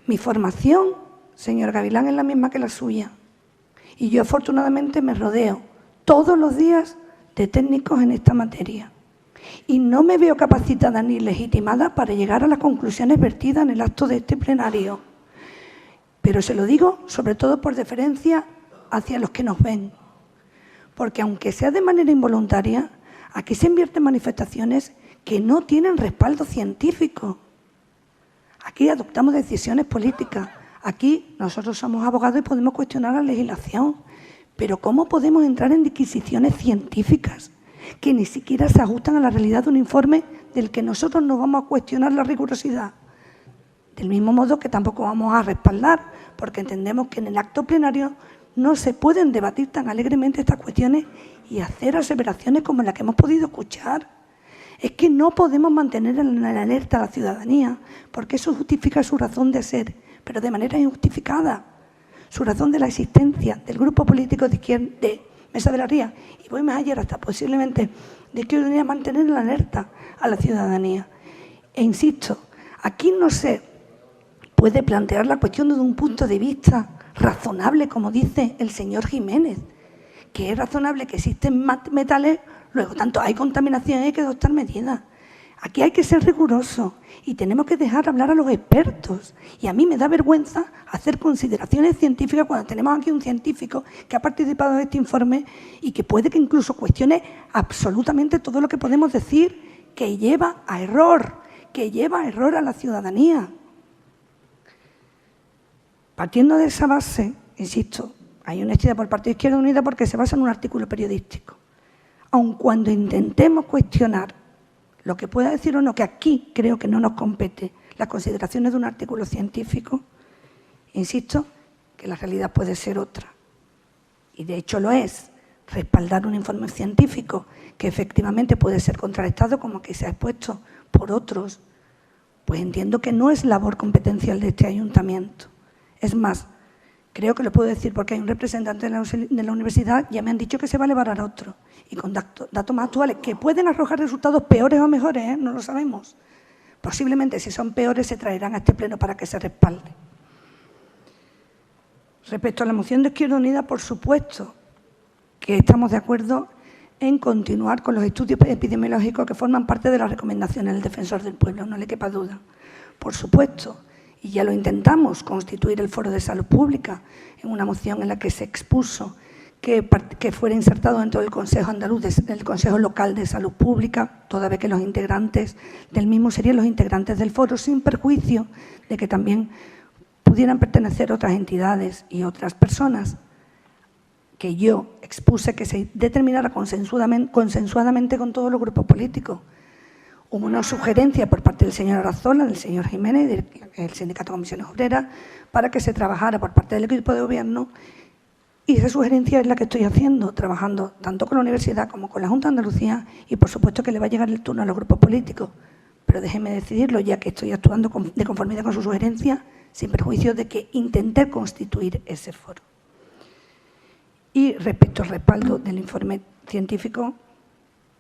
I: Mi formación, señor Gavilán, es la misma que la suya. Y yo afortunadamente me rodeo todos los días de técnicos en esta materia. Y no me veo capacitada ni legitimada para llegar a las conclusiones vertidas en el acto de este plenario. Pero se lo digo sobre todo por deferencia hacia los que nos ven. Porque aunque sea de manera involuntaria, aquí se invierten manifestaciones que no tienen respaldo científico. Aquí adoptamos decisiones políticas. Aquí nosotros somos abogados y podemos cuestionar la legislación, pero ¿cómo podemos entrar en disquisiciones científicas que ni siquiera se ajustan a la realidad de un informe del que nosotros no vamos a cuestionar la rigurosidad? Del mismo modo que tampoco vamos a respaldar, porque entendemos que en el acto plenario no se pueden debatir tan alegremente estas cuestiones y hacer aseveraciones como las que hemos podido escuchar. Es que no podemos mantener en la alerta a la ciudadanía, porque eso justifica su razón de ser, pero de manera injustificada, su razón de la existencia del grupo político de izquierda, de Mesa de la Ría, y voy más allá hasta posiblemente de Izquierda Unida, mantener en la alerta a la ciudadanía. E insisto, aquí no se puede plantear la cuestión desde un punto de vista razonable, como dice el señor Jiménez, que es razonable que existen metales, luego tanto hay contaminación y hay que adoptar medidas. Aquí hay que ser rigurosos y tenemos que dejar hablar a los expertos. Y a mí me da vergüenza hacer consideraciones científicas cuando tenemos aquí un científico que ha participado en este informe y que puede que incluso cuestione absolutamente todo lo que podemos decir, que lleva a error a la ciudadanía. Partiendo de esa base, insisto, hay honestidad por parte de Izquierda Unida porque se basa en un artículo periodístico. Aun cuando intentemos cuestionar lo que pueda decir o no, que aquí creo que no nos compete, las consideraciones de un artículo científico, insisto, que la realidad puede ser otra. Y de hecho lo es. Respaldar un informe científico que efectivamente puede ser contrarrestado como que se ha expuesto por otros, pues entiendo que no es labor competencial de este ayuntamiento. Es más, creo que lo puedo decir porque hay un representante de la universidad, ya me han dicho que se va a elevar a otro. Y con datos más actuales, que pueden arrojar resultados peores o mejores, no lo sabemos. Posiblemente, si son peores, se traerán a este pleno para que se respalde. Respecto a la moción de Izquierda Unida, por supuesto que estamos de acuerdo en continuar con los estudios epidemiológicos que forman parte de las recomendaciones del Defensor del Pueblo, no le quepa duda. Por supuesto, y ya lo intentamos, constituir el Foro de Salud Pública en una moción en la que se expuso que fuera insertado dentro del Consejo Andaluz, del Consejo Local de Salud Pública, toda vez que los integrantes del mismo serían los integrantes del foro, sin perjuicio de que también pudieran pertenecer otras entidades y otras personas, que yo expuse que se determinara consensuadamente con todos los grupos políticos. Hubo una sugerencia por parte del señor Arazola, del señor Jiménez, del Sindicato de Comisiones Obreras, para que se trabajara por parte del equipo de gobierno. Y esa sugerencia es la que estoy haciendo, trabajando tanto con la universidad como con la Junta de Andalucía y por supuesto que le va a llegar el turno a los grupos políticos. Pero déjenme decidirlo, ya que estoy actuando de conformidad con su sugerencia, sin perjuicio de que intenté constituir ese foro. Y respecto al respaldo del informe científico,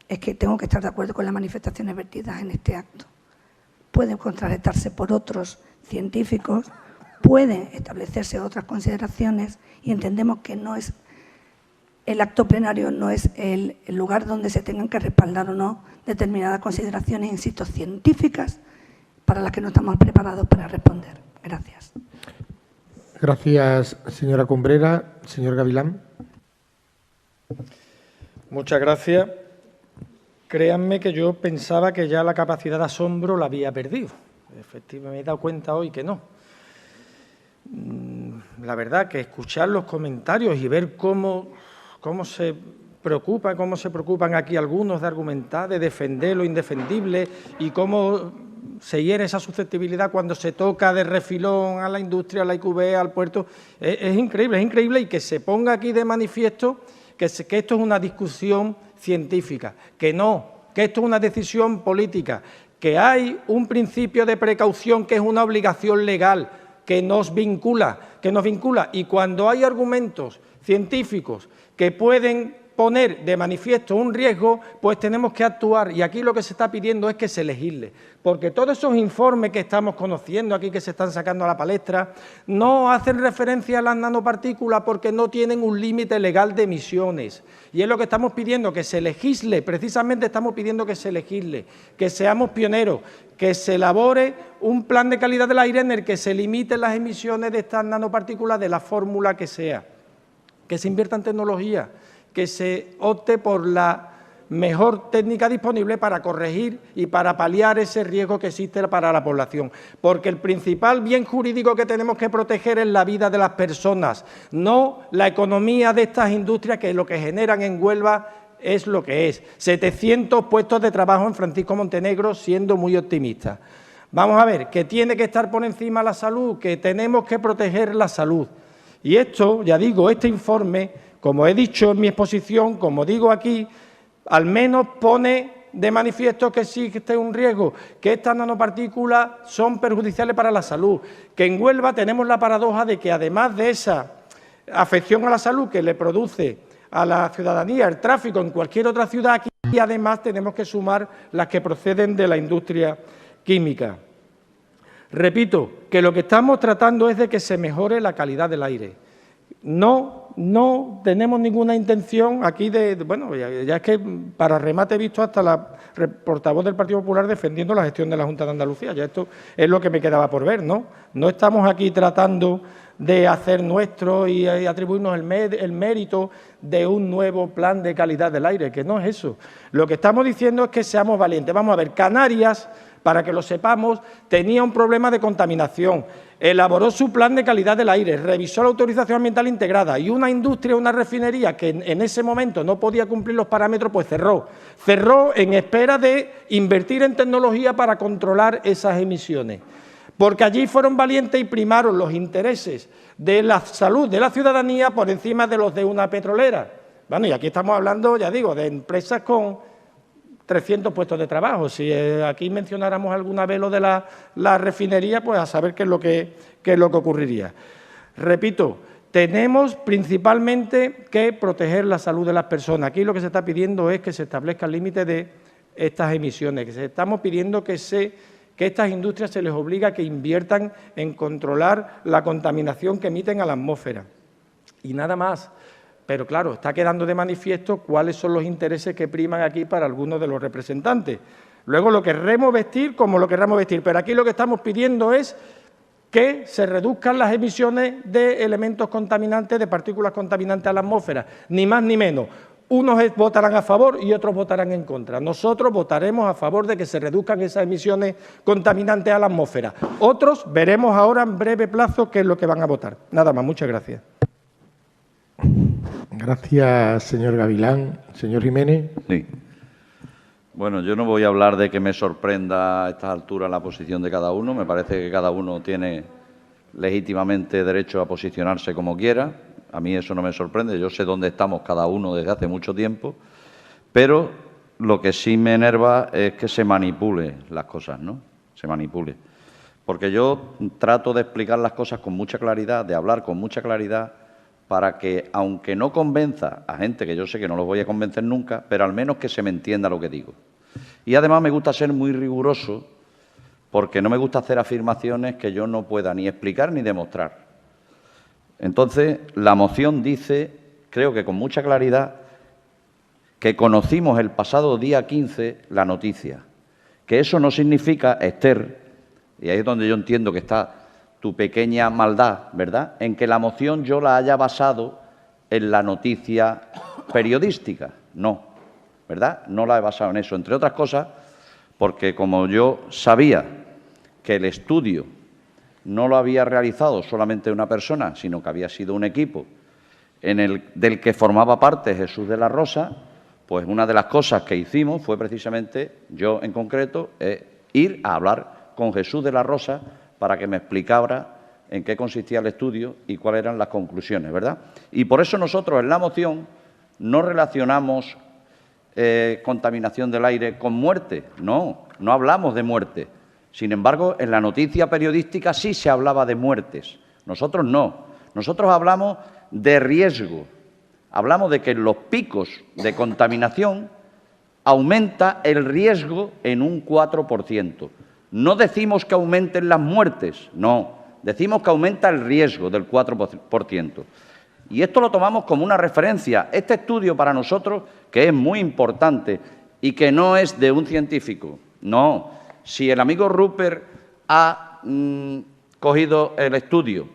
I: es que tengo que estar de acuerdo con las manifestaciones vertidas en este acto. Pueden contrarrestarse por otros científicos, pueden establecerse otras consideraciones y entendemos que no es el acto plenario, no es el lugar donde se tengan que respaldar o no determinadas consideraciones, insisto, científicas, para las que no estamos preparados para responder. Gracias.
C: Gracias, señora Cumbrera. Señor Gavilán.
A: Muchas gracias. Créanme que yo pensaba que ya la capacidad de asombro la había perdido. Efectivamente, me he dado cuenta hoy que no. La verdad que escuchar los comentarios y ver cómo se preocupan aquí algunos de argumentar, de defender lo indefendible y cómo se hiere esa susceptibilidad cuando se toca de refilón a la industria, a la IQV, al puerto. Es increíble y que se ponga aquí de manifiesto que esto es una discusión científica, que esto es una decisión política, que hay un principio de precaución que es una obligación legal, que nos vincula, y cuando hay argumentos científicos que pueden poner de manifiesto un riesgo, pues tenemos que actuar. Y aquí lo que se está pidiendo es que se legisle, porque todos esos informes que estamos conociendo aquí, que se están sacando a la palestra, no hacen referencia a las nanopartículas porque no tienen un límite legal de emisiones. Y es lo que estamos pidiendo, que se legisle, precisamente estamos pidiendo que se legisle, que seamos pioneros, que se elabore un plan de calidad del aire en el que se limiten las emisiones de estas nanopartículas de la fórmula que sea, que se invierta en tecnología, que se opte por la mejor técnica disponible para corregir y para paliar ese riesgo que existe para la población. Porque el principal bien jurídico que tenemos que proteger es la vida de las personas, no la economía de estas industrias que lo que generan en Huelva es lo que es. 700 puestos de trabajo en Francisco Montenegro, siendo muy optimista. Vamos a ver, que tiene que estar por encima la salud, que tenemos que proteger la salud. Y esto, ya digo, este informe, como he dicho en mi exposición, como digo aquí, al menos pone de manifiesto que existe un riesgo, que estas nanopartículas son perjudiciales para la salud, que en Huelva tenemos la paradoja de que además de esa afección a la salud que le produce a la ciudadanía el tráfico en cualquier otra ciudad, aquí además tenemos que sumar las que proceden de la industria química. Repito, que lo que estamos tratando es de que se mejore la calidad del aire. No tenemos ninguna intención aquí bueno, ya es que para remate he visto hasta la portavoz del Partido Popular defendiendo la gestión de la Junta de Andalucía. Ya esto es lo que me quedaba por ver, ¿no? No estamos aquí tratando de hacer nuestro y atribuirnos el mérito de un nuevo plan de calidad del aire, que no es eso. Lo que estamos diciendo es que seamos valientes. Vamos a ver, Canarias, para que lo sepamos, tenía un problema de contaminación, elaboró su plan de calidad del aire, revisó la autorización ambiental integrada y una industria, una refinería que en ese momento no podía cumplir los parámetros, pues cerró. Cerró en espera de invertir en tecnología para controlar esas emisiones. Porque allí fueron valientes y primaron los intereses de la salud de la ciudadanía por encima de los de una petrolera. Bueno, y aquí estamos hablando, ya digo, de empresas con 300 puestos de trabajo. Si aquí mencionáramos alguna vez lo de la refinería, pues a saber qué es lo que ocurriría. Repito, tenemos principalmente que proteger la salud de las personas. Aquí lo que se está pidiendo es que se establezca el límite de estas emisiones, que se estamos pidiendo que estas industrias se les obliga a que inviertan en controlar la contaminación que emiten a la atmósfera. Y nada más. Pero claro, está quedando de manifiesto cuáles son los intereses que priman aquí para algunos de los representantes. Luego lo querremos vestir como lo querramos vestir, pero aquí lo que estamos pidiendo es que se reduzcan las emisiones de elementos contaminantes, de partículas contaminantes a la atmósfera, ni más ni menos. Unos votarán a favor y otros votarán en contra. Nosotros votaremos a favor de que se reduzcan esas emisiones contaminantes a la atmósfera. Otros veremos ahora en breve plazo qué es lo que van a votar. Nada más, muchas gracias.
C: Gracias, señor Gavilán. Señor Jiménez.
B: Sí. Bueno, yo no voy a hablar de que me sorprenda a estas alturas la posición de cada uno. Me parece que cada uno tiene legítimamente derecho a posicionarse como quiera. A mí eso no me sorprende. Yo sé dónde estamos cada uno desde hace mucho tiempo. Pero lo que sí me enerva es que se manipule las cosas, ¿no? Se manipule. Porque yo trato de explicar las cosas con mucha claridad, de hablar con mucha claridad, para que, aunque no convenza a gente que yo sé que no los voy a convencer nunca, pero al menos que se me entienda lo que digo. Y además me gusta ser muy riguroso porque no me gusta hacer afirmaciones que yo no pueda ni explicar ni demostrar. Entonces, la moción dice, creo que con mucha claridad, que conocimos el pasado día 15 la noticia. Que eso no significa, Esther, y ahí es donde yo entiendo que está tu pequeña maldad, ¿verdad?, en que la moción yo la haya basado en la noticia periodística. No, ¿verdad? No la he basado en eso, entre otras cosas, porque como yo sabía que el estudio no lo había realizado solamente una persona, sino que había sido un equipo del que formaba parte Jesús de la Rosa, pues una de las cosas que hicimos fue precisamente, yo en concreto, ir a hablar con Jesús de la Rosa para que me explicara en qué consistía el estudio y cuáles eran las conclusiones, ¿verdad? Y por eso nosotros en la moción no relacionamos contaminación del aire con muerte, no hablamos de muerte. Sin embargo, en la noticia periodística sí se hablaba de muertes, nosotros no. Nosotros hablamos de riesgo, hablamos de que en los picos de contaminación aumenta el riesgo en un 4%. No decimos que aumenten las muertes, no, decimos que aumenta el riesgo del 4%. Y esto lo tomamos como una referencia. Este estudio para nosotros, que es muy importante y que no es de un científico, no. Si el amigo Rupert ha cogido el estudio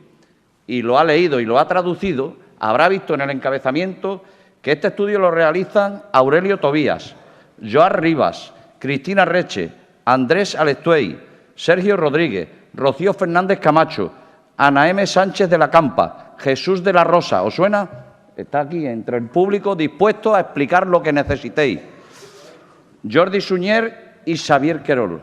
B: y lo ha leído y lo ha traducido, habrá visto en el encabezamiento que este estudio lo realizan Aurelio Tobías, Joan Rivas, Cristina Reche, Andrés Alestuey, Sergio Rodríguez, Rocío Fernández Camacho, Ana M. Sánchez de la Campa, Jesús de la Rosa. ¿Os suena? Está aquí entre el público dispuesto a explicar lo que necesitéis. Jordi Suñer y Xavier Querol.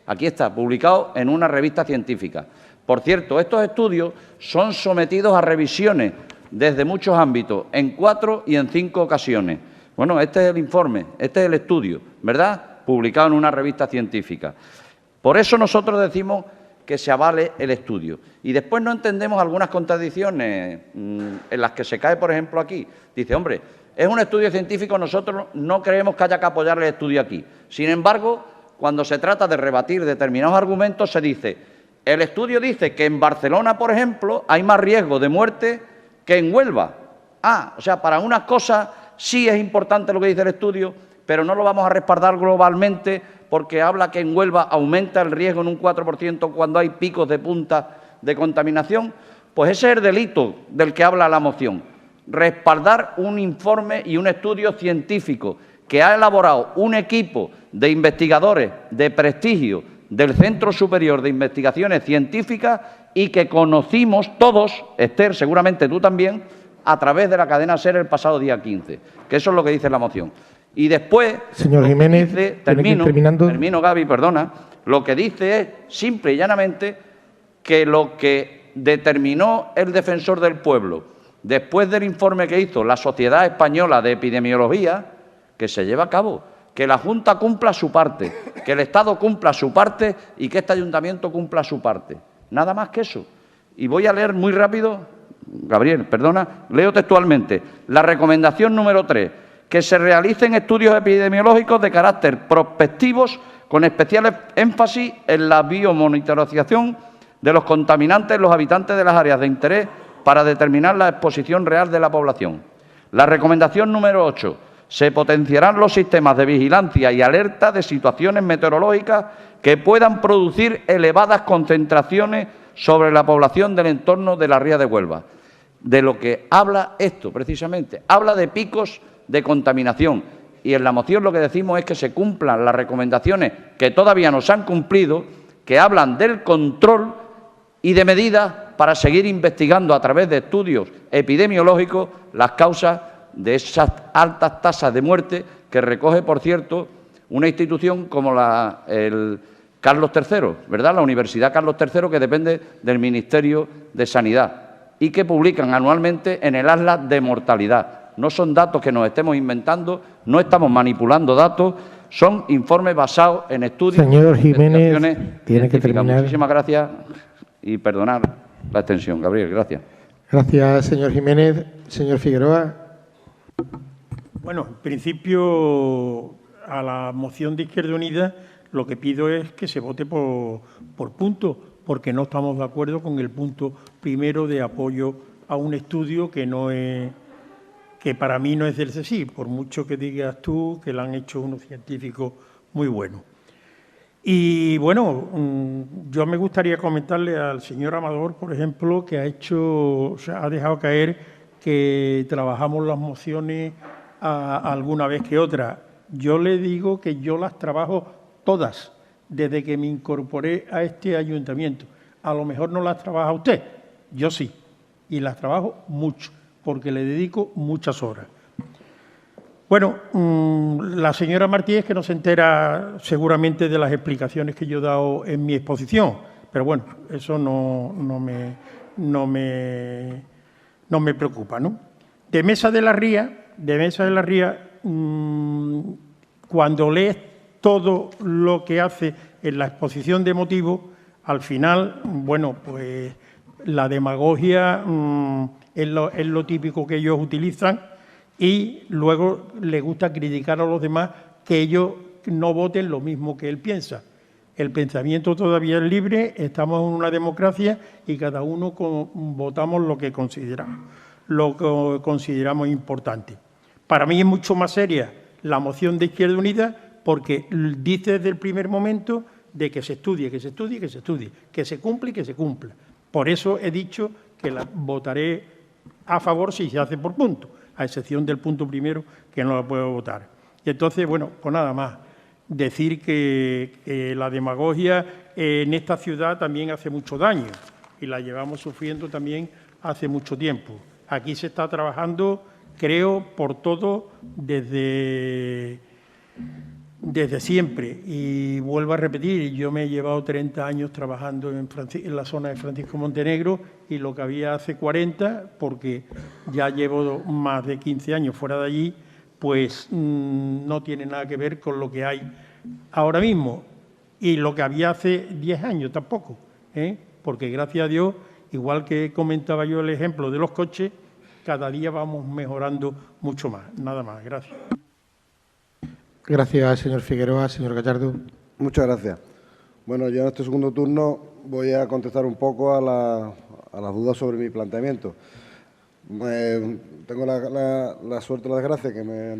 B: Aquí está, publicado en una revista científica. Por cierto, estos estudios son sometidos a revisiones desde muchos ámbitos, en 4 y en 5 ocasiones. Bueno, este es el informe, este es el estudio, ¿verdad?, publicado en una revista científica. Por eso nosotros decimos que se avale el estudio. Y después no entendemos algunas contradicciones en las que se cae, por ejemplo, aquí. Dice, hombre, es un estudio científico, nosotros no creemos que haya que apoyar el estudio aquí. Sin embargo, cuando se trata de rebatir determinados argumentos, se dice, el estudio dice que en Barcelona, por ejemplo, hay más riesgo de muerte que en Huelva. O sea, para unas cosas sí es importante lo que dice el estudio, pero no lo vamos a respaldar globalmente porque habla que en Huelva aumenta el riesgo en un 4% cuando hay picos de punta de contaminación. Pues ese es el delito del que habla la moción. Respaldar un informe y un estudio científico que ha elaborado un equipo de investigadores de prestigio del Centro Superior de Investigaciones Científicas y que conocimos todos, Esther, seguramente tú también, a través de la cadena SER el pasado día 15, que eso es lo que dice la moción. Y después,
C: señor Jiménez,
B: termino, Gaby, perdona, lo que dice es, simple y llanamente, que lo que determinó el Defensor del Pueblo, después del informe que hizo la Sociedad Española de Epidemiología, que se lleva a cabo, que la Junta cumpla su parte, que el Estado cumpla su parte y que este Ayuntamiento cumpla su parte. Nada más que eso. Y voy a leer muy rápido, Gabriel, perdona, leo textualmente. La recomendación número 3, que se realicen estudios epidemiológicos de carácter prospectivos con especial énfasis en la biomonitorización de los contaminantes en los habitantes de las áreas de interés para determinar la exposición real de la población. La recomendación número 8, se potenciarán los sistemas de vigilancia y alerta de situaciones meteorológicas que puedan producir elevadas concentraciones sobre la población del entorno de la ría de Huelva. De lo que habla esto, precisamente, habla de picos de contaminación. Y en la moción lo que decimos es que se cumplan las recomendaciones que todavía no se han cumplido, que hablan del control y de medidas para seguir investigando a través de estudios epidemiológicos las causas de esas altas tasas de muerte que recoge, por cierto, una institución como el Carlos III, ¿verdad?, la Universidad Carlos III, que depende del Ministerio de Sanidad y que publican anualmente en el Atlas de Mortalidad. No son datos que nos estemos inventando, no estamos manipulando datos, son informes basados en estudios.
C: Señor Jiménez, tiene que terminar.
B: Muchísimas gracias y perdonad la extensión, Gabriel, gracias.
C: Gracias, señor Jiménez. Señor Figueroa.
D: Bueno, en principio, a la moción de Izquierda Unida lo que pido es que se vote por puntos, porque no estamos de acuerdo con el punto primero de apoyo a un estudio que para mí no es del CSIC, por mucho que digas tú que lo han hecho unos científicos muy buenos. Y bueno, yo me gustaría comentarle al señor Amador, por ejemplo, que ha dejado caer que trabajamos las mociones alguna vez que otra. Yo le digo que yo las trabajo todas desde que me incorporé a este ayuntamiento. A lo mejor no las trabaja usted, yo sí, y las trabajo mucho, porque le dedico muchas horas. Bueno, la señora Martínez, que no se entera seguramente de las explicaciones que yo he dado en mi exposición, pero bueno, eso no me preocupa, ¿no? De Mesa de la Ría, cuando lees todo lo que hace en la exposición de motivos, al final, bueno, pues la demagogia es lo típico que ellos utilizan, y luego le gusta criticar a los demás que ellos no voten lo mismo que él piensa. El pensamiento todavía es libre, estamos en una democracia y cada uno votamos lo que consideramos importante. Para mí es mucho más seria la moción de Izquierda Unida porque dice desde el primer momento de que se estudie, que se estudie, que se estudie, que se cumpla y que se cumpla. Por eso he dicho que la votaré a favor si se hace por punto, a excepción del punto primero, que no la puedo votar. Y entonces, bueno, pues nada más, decir que la demagogia en esta ciudad también hace mucho daño y la llevamos sufriendo también hace mucho tiempo. Aquí se está trabajando, creo, por todo desde siempre. Y vuelvo a repetir, yo me he llevado 30 años trabajando en la zona de Francisco Montenegro y lo que había hace 40, porque ya llevo más de 15 años fuera de allí, pues no tiene nada que ver con lo que hay ahora mismo y lo que había hace 10 años tampoco, porque gracias a Dios, igual que comentaba yo el ejemplo de los coches, cada día vamos mejorando mucho más. Nada más, gracias.
C: Gracias, señor Figueroa. Señor Gallardo.
E: Muchas gracias. Bueno, yo en este segundo turno voy a contestar un poco a las dudas sobre mi planteamiento. Tengo la suerte o la desgracia que me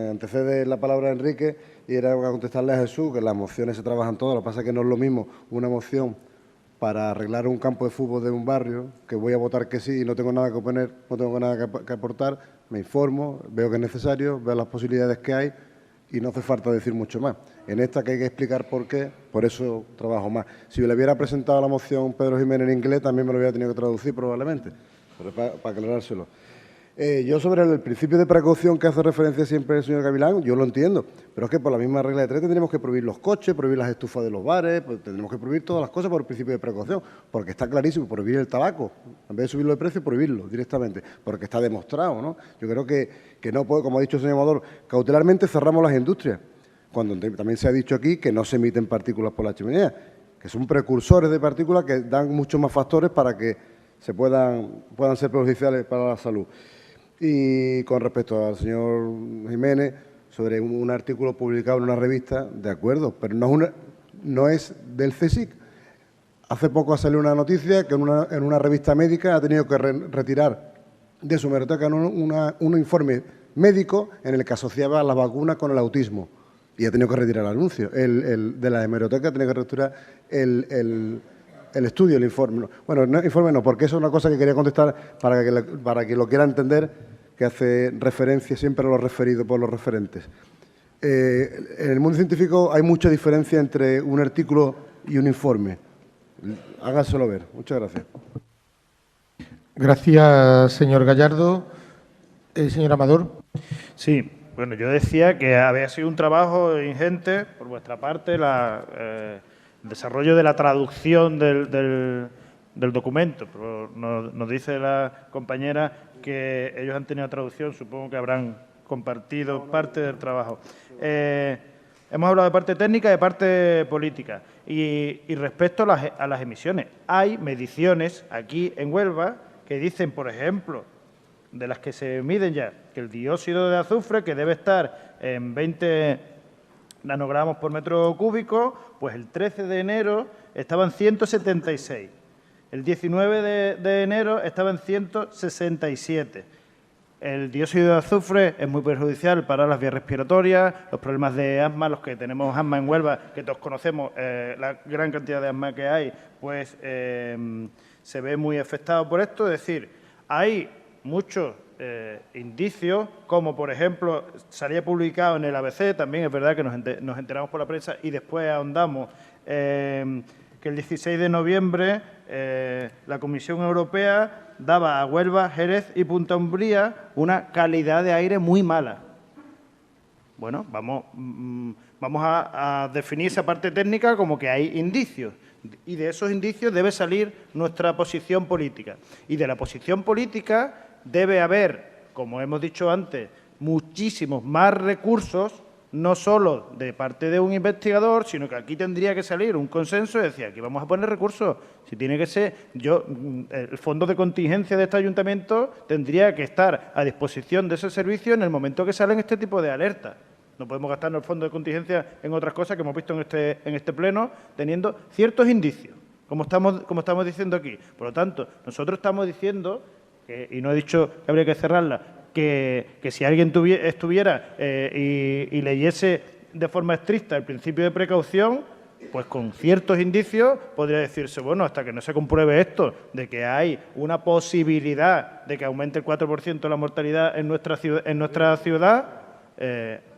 E: antecede la palabra Enrique y era contestarle a Jesús que las mociones se trabajan todas. Lo que pasa es que no es lo mismo una moción para arreglar un campo de fútbol de un barrio, que voy a votar que sí y no tengo nada que oponer, no tengo nada que aportar, me informo, veo que es necesario, veo las posibilidades que hay y no hace falta decir mucho más. En esta que hay que explicar por qué, por eso trabajo más. Si le hubiera presentado la moción Pedro Jiménez en inglés, también me lo hubiera tenido que traducir probablemente, pero para aclarárselo. Yo sobre el principio de precaución que hace referencia siempre el señor Gavilán, yo lo entiendo, pero es que por la misma regla de tres tendríamos que prohibir los coches, prohibir las estufas de los bares, pues tendremos que prohibir todas las cosas por el principio de precaución, porque está clarísimo, prohibir el tabaco, en vez de subirlo de precio, prohibirlo directamente, porque está demostrado, ¿no? Yo creo que no puede, como ha dicho el señor Amador, cautelarmente cerramos las industrias, cuando también se ha dicho aquí que no se emiten partículas por la chimenea, que son precursores de partículas que dan muchos más factores para que se puedan ser perjudiciales para la salud. Y con respecto al señor Jiménez, sobre un artículo publicado en una revista, de acuerdo, pero no es del CSIC. Hace poco ha salido una noticia que en una revista médica ha tenido que retirar de su hemeroteca un informe médico en el que asociaba la vacuna con el autismo. Y ha tenido que retirar el anuncio. De la hemeroteca ha tenido que retirar el estudio, el informe. No. Bueno, no, informe no, porque eso es una cosa que quería contestar para que lo quiera entender, que hace referencia siempre a lo referido por los referentes. En el mundo científico hay mucha diferencia entre un artículo y un informe. Hágaselo ver. Muchas gracias.
C: Gracias, señor Gallardo. Señor Amador.
F: Sí, bueno, yo decía que había sido un trabajo ingente por vuestra parte el desarrollo de la traducción del documento. Pero nos dice la compañera que ellos han tenido traducción, supongo que habrán compartido parte del trabajo. Hemos hablado de parte técnica y de parte política. Y respecto a las emisiones, hay mediciones aquí en Huelva que dicen, por ejemplo, de las que se miden ya, que el dióxido de azufre, que debe estar en 20 nanogramos por metro cúbico, pues el 13 de enero estaba en 176. El 19 de enero estaba en 167. El dióxido de azufre es muy perjudicial para las vías respiratorias, los problemas de asma, los que tenemos asma en Huelva, que todos conocemos la gran cantidad de asma que hay, pues se ve muy afectado por esto. Es decir, hay muchos indicios, como por ejemplo salía publicado en el ABC, también es verdad que nos enteramos por la prensa y después ahondamos, que el 16 de noviembre la Comisión Europea daba a Huelva, Jerez y Punta Umbría una calidad de aire muy mala. Bueno, vamos a definir esa parte técnica como que hay indicios, y de esos indicios debe salir nuestra posición política. Y de la posición política debe haber, como hemos dicho antes, muchísimos más recursos, no solo de parte de un investigador, sino que aquí tendría que salir un consenso y decir, aquí vamos a poner recursos. Si tiene que ser, el fondo de contingencia de este ayuntamiento tendría que estar a disposición de ese servicio en el momento que salen este tipo de alertas. No podemos gastarnos el fondo de contingencia en otras cosas que hemos visto en este pleno, teniendo ciertos indicios, como estamos diciendo aquí. Por lo tanto, nosotros estamos diciendo, y no he dicho que habría que cerrarla, que si alguien estuviera y leyese de forma estricta el principio de precaución, pues con ciertos indicios podría decirse, bueno, hasta que no se compruebe esto, de que hay una posibilidad de que aumente el 4% la mortalidad en nuestra ciudad,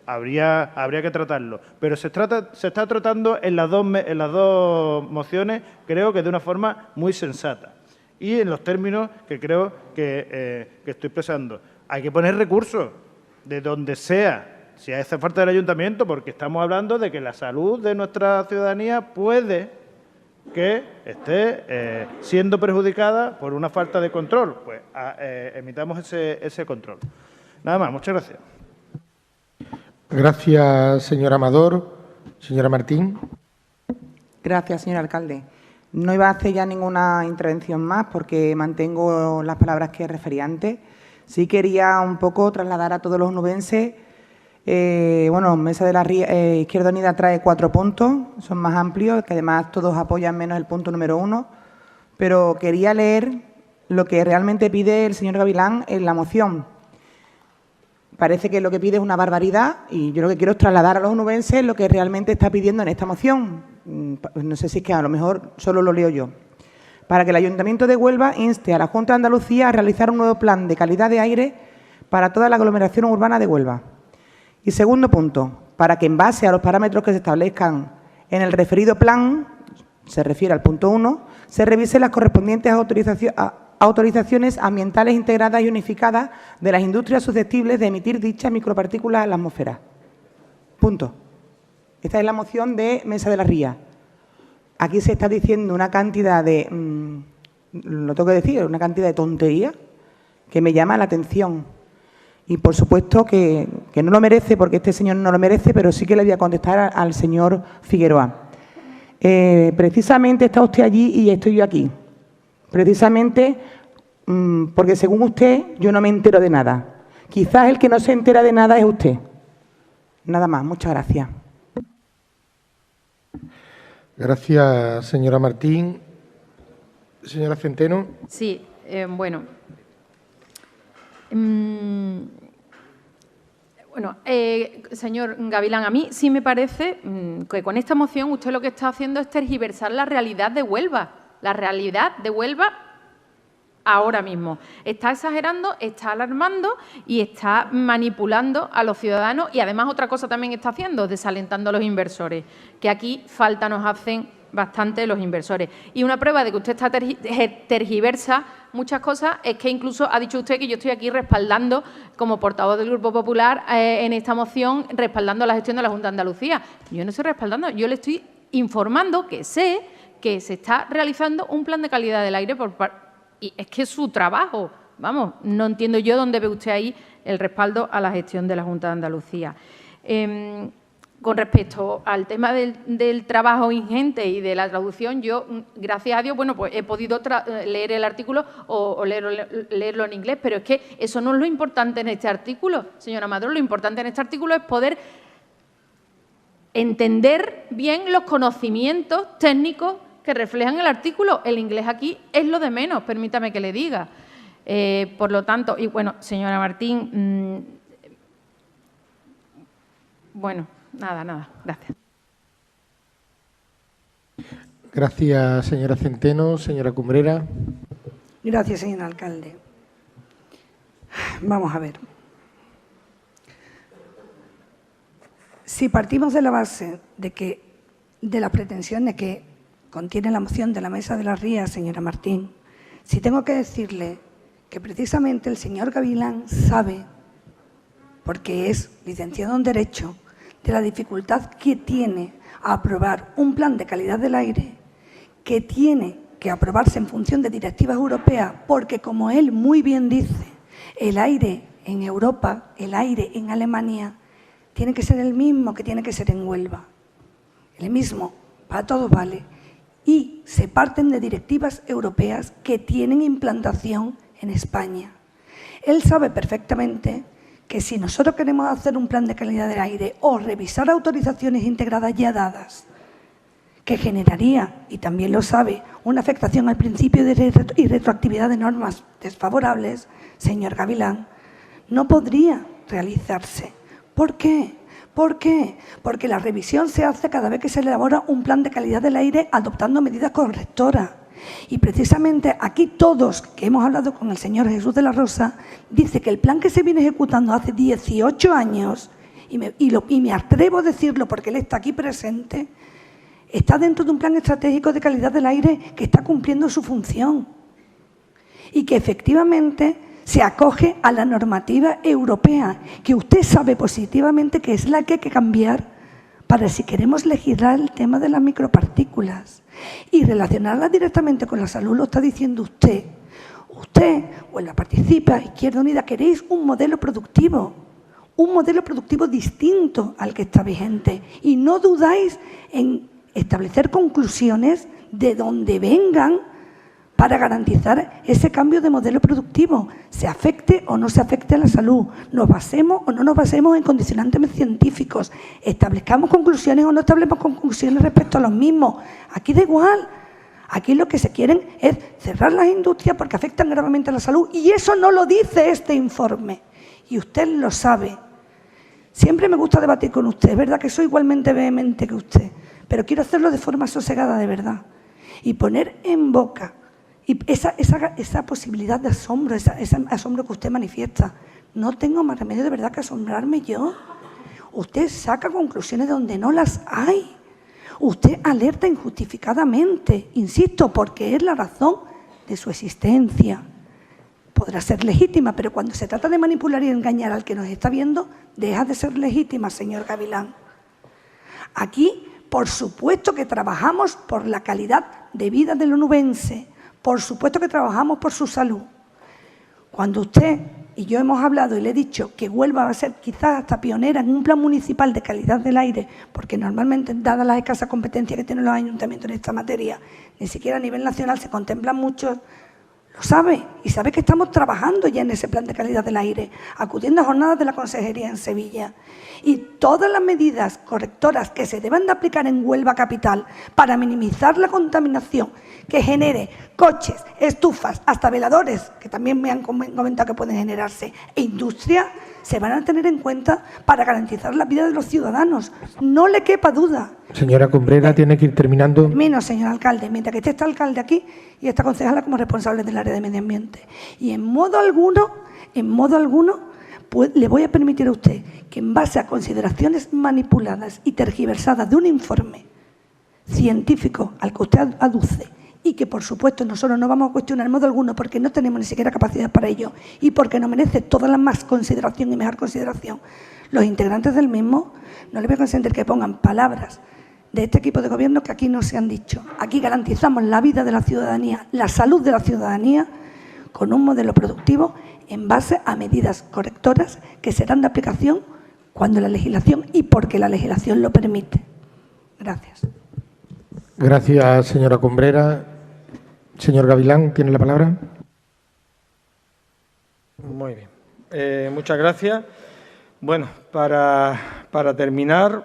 F: habría que tratarlo. Pero se está tratando en las dos mociones, creo que de una forma muy sensata y en los términos que creo que estoy expresando. Hay que poner recursos de donde sea, si hace falta del ayuntamiento, porque estamos hablando de que la salud de nuestra ciudadanía puede que esté siendo perjudicada por una falta de control. Pues emitamos ese control. Nada más, muchas gracias.
C: Gracias, señor Amador. Señora Martín.
G: Gracias, señor alcalde. No iba a hacer ya ninguna intervención más porque mantengo las palabras que referí antes. Sí quería un poco trasladar a todos los onubenses. Bueno, Mesa de la Ría, Izquierda Unida trae 4 puntos, son más amplios, que además todos apoyan menos el punto número 1. Pero quería leer lo que realmente pide el señor Gavilán en la moción. Parece que lo que pide es una barbaridad y yo lo que quiero es trasladar a los onubenses lo que realmente está pidiendo en esta moción. No sé si es que a lo mejor solo lo leo yo. Para que el Ayuntamiento de Huelva inste a la Junta de Andalucía a realizar un nuevo plan de calidad de aire para toda la aglomeración urbana de Huelva. Y segundo punto, para que en base a los parámetros que se establezcan en el referido plan, se refiere al punto 1, se revisen las correspondientes autorizaciones ambientales integradas y unificadas de las industrias susceptibles de emitir dichas micropartículas a la atmósfera. Punto. Esta es la moción de Mesa de la Ría. Aquí se está diciendo una cantidad de, lo tengo que decir, una cantidad de tonterías que me llama la atención. Y, por supuesto, que no lo merece, porque este señor no lo merece, pero sí que le voy a contestar al señor Figueroa. Precisamente está usted allí y estoy yo aquí. Precisamente porque, según usted, yo no me entero de nada. Quizás el que no se entera de nada es usted. Nada más. Muchas gracias.
C: Gracias, señora Martín. Señora Centeno.
H: Sí, bueno. Señor Gavilán, a mí sí me parece que con esta moción usted lo que está haciendo es tergiversar la realidad de Huelva. La realidad de Huelva ahora mismo. Está exagerando, está alarmando y está manipulando a los ciudadanos y además otra cosa también está haciendo, desalentando a los inversores, que aquí falta nos hacen bastante los inversores. Y una prueba de que usted está tergiversa muchas cosas es que incluso ha dicho usted que yo estoy aquí respaldando, como portavoz del Grupo Popular, en esta moción, respaldando la gestión de la Junta de Andalucía. Yo no estoy respaldando, yo le estoy informando que sé que se está realizando un plan de calidad del aire y es que es su trabajo. Vamos, no entiendo yo dónde ve usted ahí el respaldo a la gestión de la Junta de Andalucía. Con respecto al tema del trabajo ingente y de la traducción, yo, gracias a Dios, bueno, pues he podido leer el artículo o leerlo en inglés, pero es que eso no es lo importante en este artículo, señora Madrón. Lo importante en este artículo es poder entender bien los conocimientos técnicos que reflejan el artículo. El inglés aquí es lo de menos, permítame que le diga. Por lo tanto, y bueno, señora Martín, bueno, nada, gracias.
C: Gracias, señora Centeno. Señora Cumbrera.
I: Gracias, señor alcalde. Vamos a ver. Si partimos de la base de las pretensiones que contiene la moción de la Mesa de las Rías, señora Martín, si tengo que decirle que precisamente el señor Gavilán sabe, porque es licenciado en Derecho, de la dificultad que tiene a aprobar un plan de calidad del aire que tiene que aprobarse en función de directivas europeas, porque, como él muy bien dice, el aire en Europa, el aire en Alemania, tiene que ser el mismo que tiene que ser en Huelva. El mismo, para todos vale. Y se parten de directivas europeas que tienen implantación en España. Él sabe perfectamente que si nosotros queremos hacer un plan de calidad del aire o revisar autorizaciones integradas ya dadas, que generaría, y también lo sabe, una afectación al principio y retroactividad de normas desfavorables, señor Gavilán, no podría realizarse. ¿Por qué? ¿Por qué? Porque la revisión se hace cada vez que se elabora un plan de calidad del aire adoptando medidas correctoras. Y precisamente aquí todos, que hemos hablado con el señor Jesús de la Rosa, dice que el plan que se viene ejecutando hace 18 años, y me atrevo a decirlo porque él está aquí presente, está dentro de un plan estratégico de calidad del aire que está cumpliendo su función y que efectivamente se acoge a la normativa europea, que usted sabe positivamente que es la que hay que cambiar para si queremos legislar el tema de las micropartículas y relacionarlas directamente con la salud. Lo está diciendo usted. Usted, o en la Participa, Izquierda Unida, queréis un modelo productivo distinto al que está vigente, y no dudáis en establecer conclusiones de donde vengan para garantizar ese cambio de modelo productivo, se afecte o no se afecte a la salud, nos basemos o no nos basemos en condicionantes científicos, establezcamos conclusiones o no establezcamos conclusiones respecto a los mismos. Aquí da igual, aquí lo que se quieren es cerrar las industrias porque afectan gravemente a la salud, y eso no lo dice este informe, y usted lo sabe. Siempre me gusta debatir con usted, es verdad que soy igualmente vehemente que usted, pero quiero hacerlo de forma sosegada de verdad y poner en boca y esa posibilidad de asombro, ese asombro que usted manifiesta. No tengo más remedio de verdad que asombrarme yo. Usted saca conclusiones donde no las hay. Usted alerta injustificadamente, insisto, porque es la razón de su existencia. Podrá ser legítima, pero cuando se trata de manipular y engañar al que nos está viendo, deja de ser legítima, señor Gavilán. Aquí, por supuesto que trabajamos por la calidad de vida del onubense, por supuesto que trabajamos por su salud. Cuando usted y yo hemos hablado y le he dicho que Huelva va a ser quizás hasta pionera en un plan municipal de calidad del aire, porque normalmente, dadas las escasas competencias que tienen los ayuntamientos en esta materia, ni siquiera a nivel nacional se contemplan muchos, lo sabe, y sabe que estamos trabajando ya en ese plan de calidad del aire, acudiendo a jornadas de la Consejería en Sevilla. Y todas las medidas correctoras que se deben de aplicar en Huelva capital para minimizar la contaminación que genere coches, estufas, hasta veladores, que también me han comentado que pueden generarse, e industria, se van a tener en cuenta para garantizar la vida de los ciudadanos. No le quepa duda.
C: Señora Cumbrera, tiene que ir terminando.
I: Termino, señor alcalde, mientras que esté este alcalde aquí y esta concejala como responsable del área de medio ambiente. Y en modo alguno, pues, le voy a permitir a usted que, en base a consideraciones manipuladas y tergiversadas de un informe científico al que usted aduce, y que, por supuesto, nosotros no vamos a cuestionar en modo alguno porque no tenemos ni siquiera capacidad para ello y porque nos merece toda la más consideración y mejor consideración, los integrantes del mismo, no le voy a consentir que pongan palabras de este equipo de gobierno que aquí no se han dicho. Aquí garantizamos la vida de la ciudadanía, la salud de la ciudadanía, con un modelo productivo en base a medidas correctoras que serán de aplicación cuando la legislación y porque la legislación lo permite. Gracias.
C: Gracias, señora Cumbrera. Señor Gavilán, ¿tiene la palabra?
A: Muy bien. Muchas gracias. Bueno, para terminar,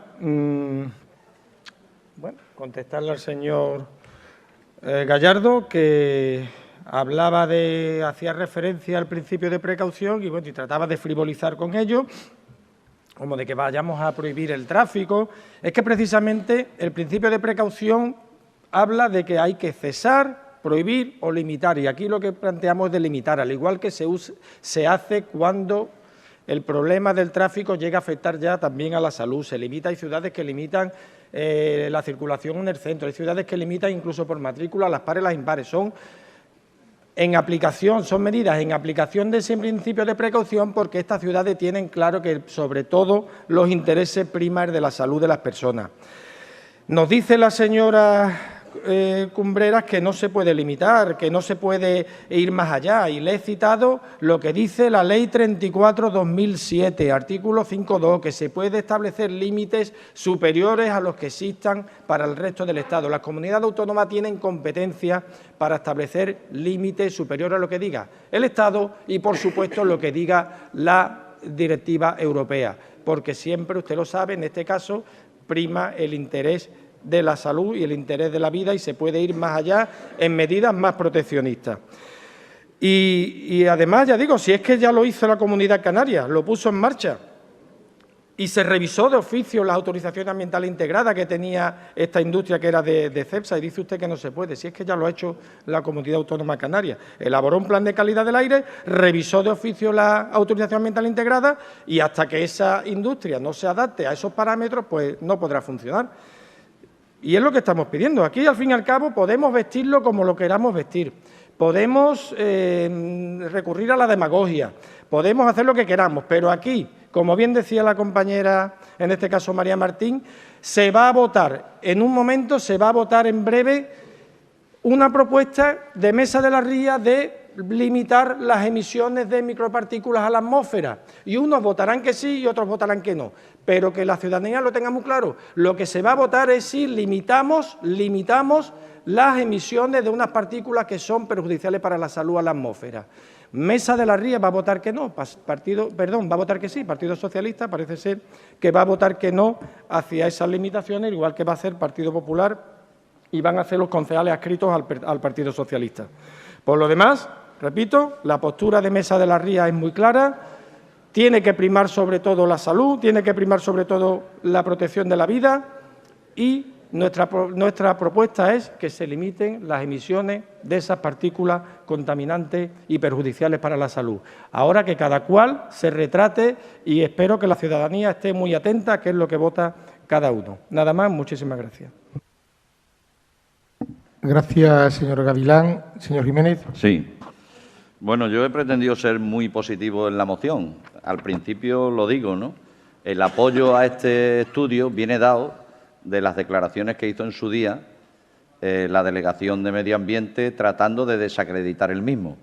A: contestarle al señor Gallardo, que hacía referencia al principio de precaución y trataba de frivolizar con ello, como de que vayamos a prohibir el tráfico. Es que precisamente el principio de precaución habla de que hay que cesar, prohibir o limitar, y aquí lo que planteamos es de limitar, al igual que se hace cuando el problema del tráfico llega a afectar ya también a la salud. Se limita, hay ciudades que limitan la circulación en el centro, hay ciudades que limitan incluso por matrícula las pares y las impares. Son medidas en aplicación de ese principio de precaución, porque estas ciudades tienen claro que sobre todo los intereses priman de la salud de las personas. Nos dice la señora Cumbreras que no se puede limitar, que no se puede ir más allá, y le he citado lo que dice la Ley 34/2007, artículo 5.2, que se puede establecer límites superiores a los que existan para el resto del Estado. Las comunidades autónomas tienen competencia para establecer límites superiores a lo que diga el Estado y, por supuesto, lo que diga la directiva europea, porque siempre, usted lo sabe, en este caso prima el interés de la salud y el interés de la vida, y se puede ir más allá en medidas más proteccionistas. Y además, ya digo, si es que ya lo hizo la Comunidad Canaria, lo puso en marcha y se revisó de oficio la autorización ambiental integrada que tenía esta industria, que era de Cepsa, y dice usted que no se puede, si es que ya lo ha hecho la Comunidad Autónoma Canaria. Elaboró un plan de calidad del aire, revisó de oficio la autorización ambiental integrada, y hasta que esa industria no se adapte a esos parámetros, pues no podrá funcionar. Y es lo que estamos pidiendo. Aquí, al fin y al cabo, podemos vestirlo como lo queramos vestir, podemos recurrir a la demagogia, podemos hacer lo que queramos, pero aquí, como bien decía la compañera, en este caso María Martín, se va a votar en un momento, se va a votar en breve una propuesta de Mesa de la Ría de limitar las emisiones de micropartículas a la atmósfera, y unos votarán que sí y otros votarán que no, pero que la ciudadanía lo tenga muy claro. Lo que se va a votar es si limitamos las emisiones de unas partículas que son perjudiciales para la salud a la atmósfera. Mesa de la Ría va a votar que no, va a votar que sí. Partido Socialista parece ser que va a votar que no hacia esas limitaciones, igual que va a hacer Partido Popular y van a hacer los concejales adscritos al Partido Socialista. Por lo demás, repito, la postura de Mesa de la Ría es muy clara, tiene que primar sobre todo la salud, tiene que primar sobre todo la protección de la vida, y nuestra propuesta es que se limiten las emisiones de esas partículas contaminantes y perjudiciales para la salud. Ahora que cada cual se retrate, y espero que la ciudadanía esté muy atenta a qué es lo que vota cada uno. Nada más, muchísimas gracias.
C: Gracias, señor Gavilán. Señor Jiménez.
B: Sí. Bueno, yo he pretendido ser muy positivo en la moción. Al principio lo digo, ¿no? El apoyo a este estudio viene dado de las declaraciones que hizo en su día la Delegación de Medio Ambiente tratando de desacreditar el mismo.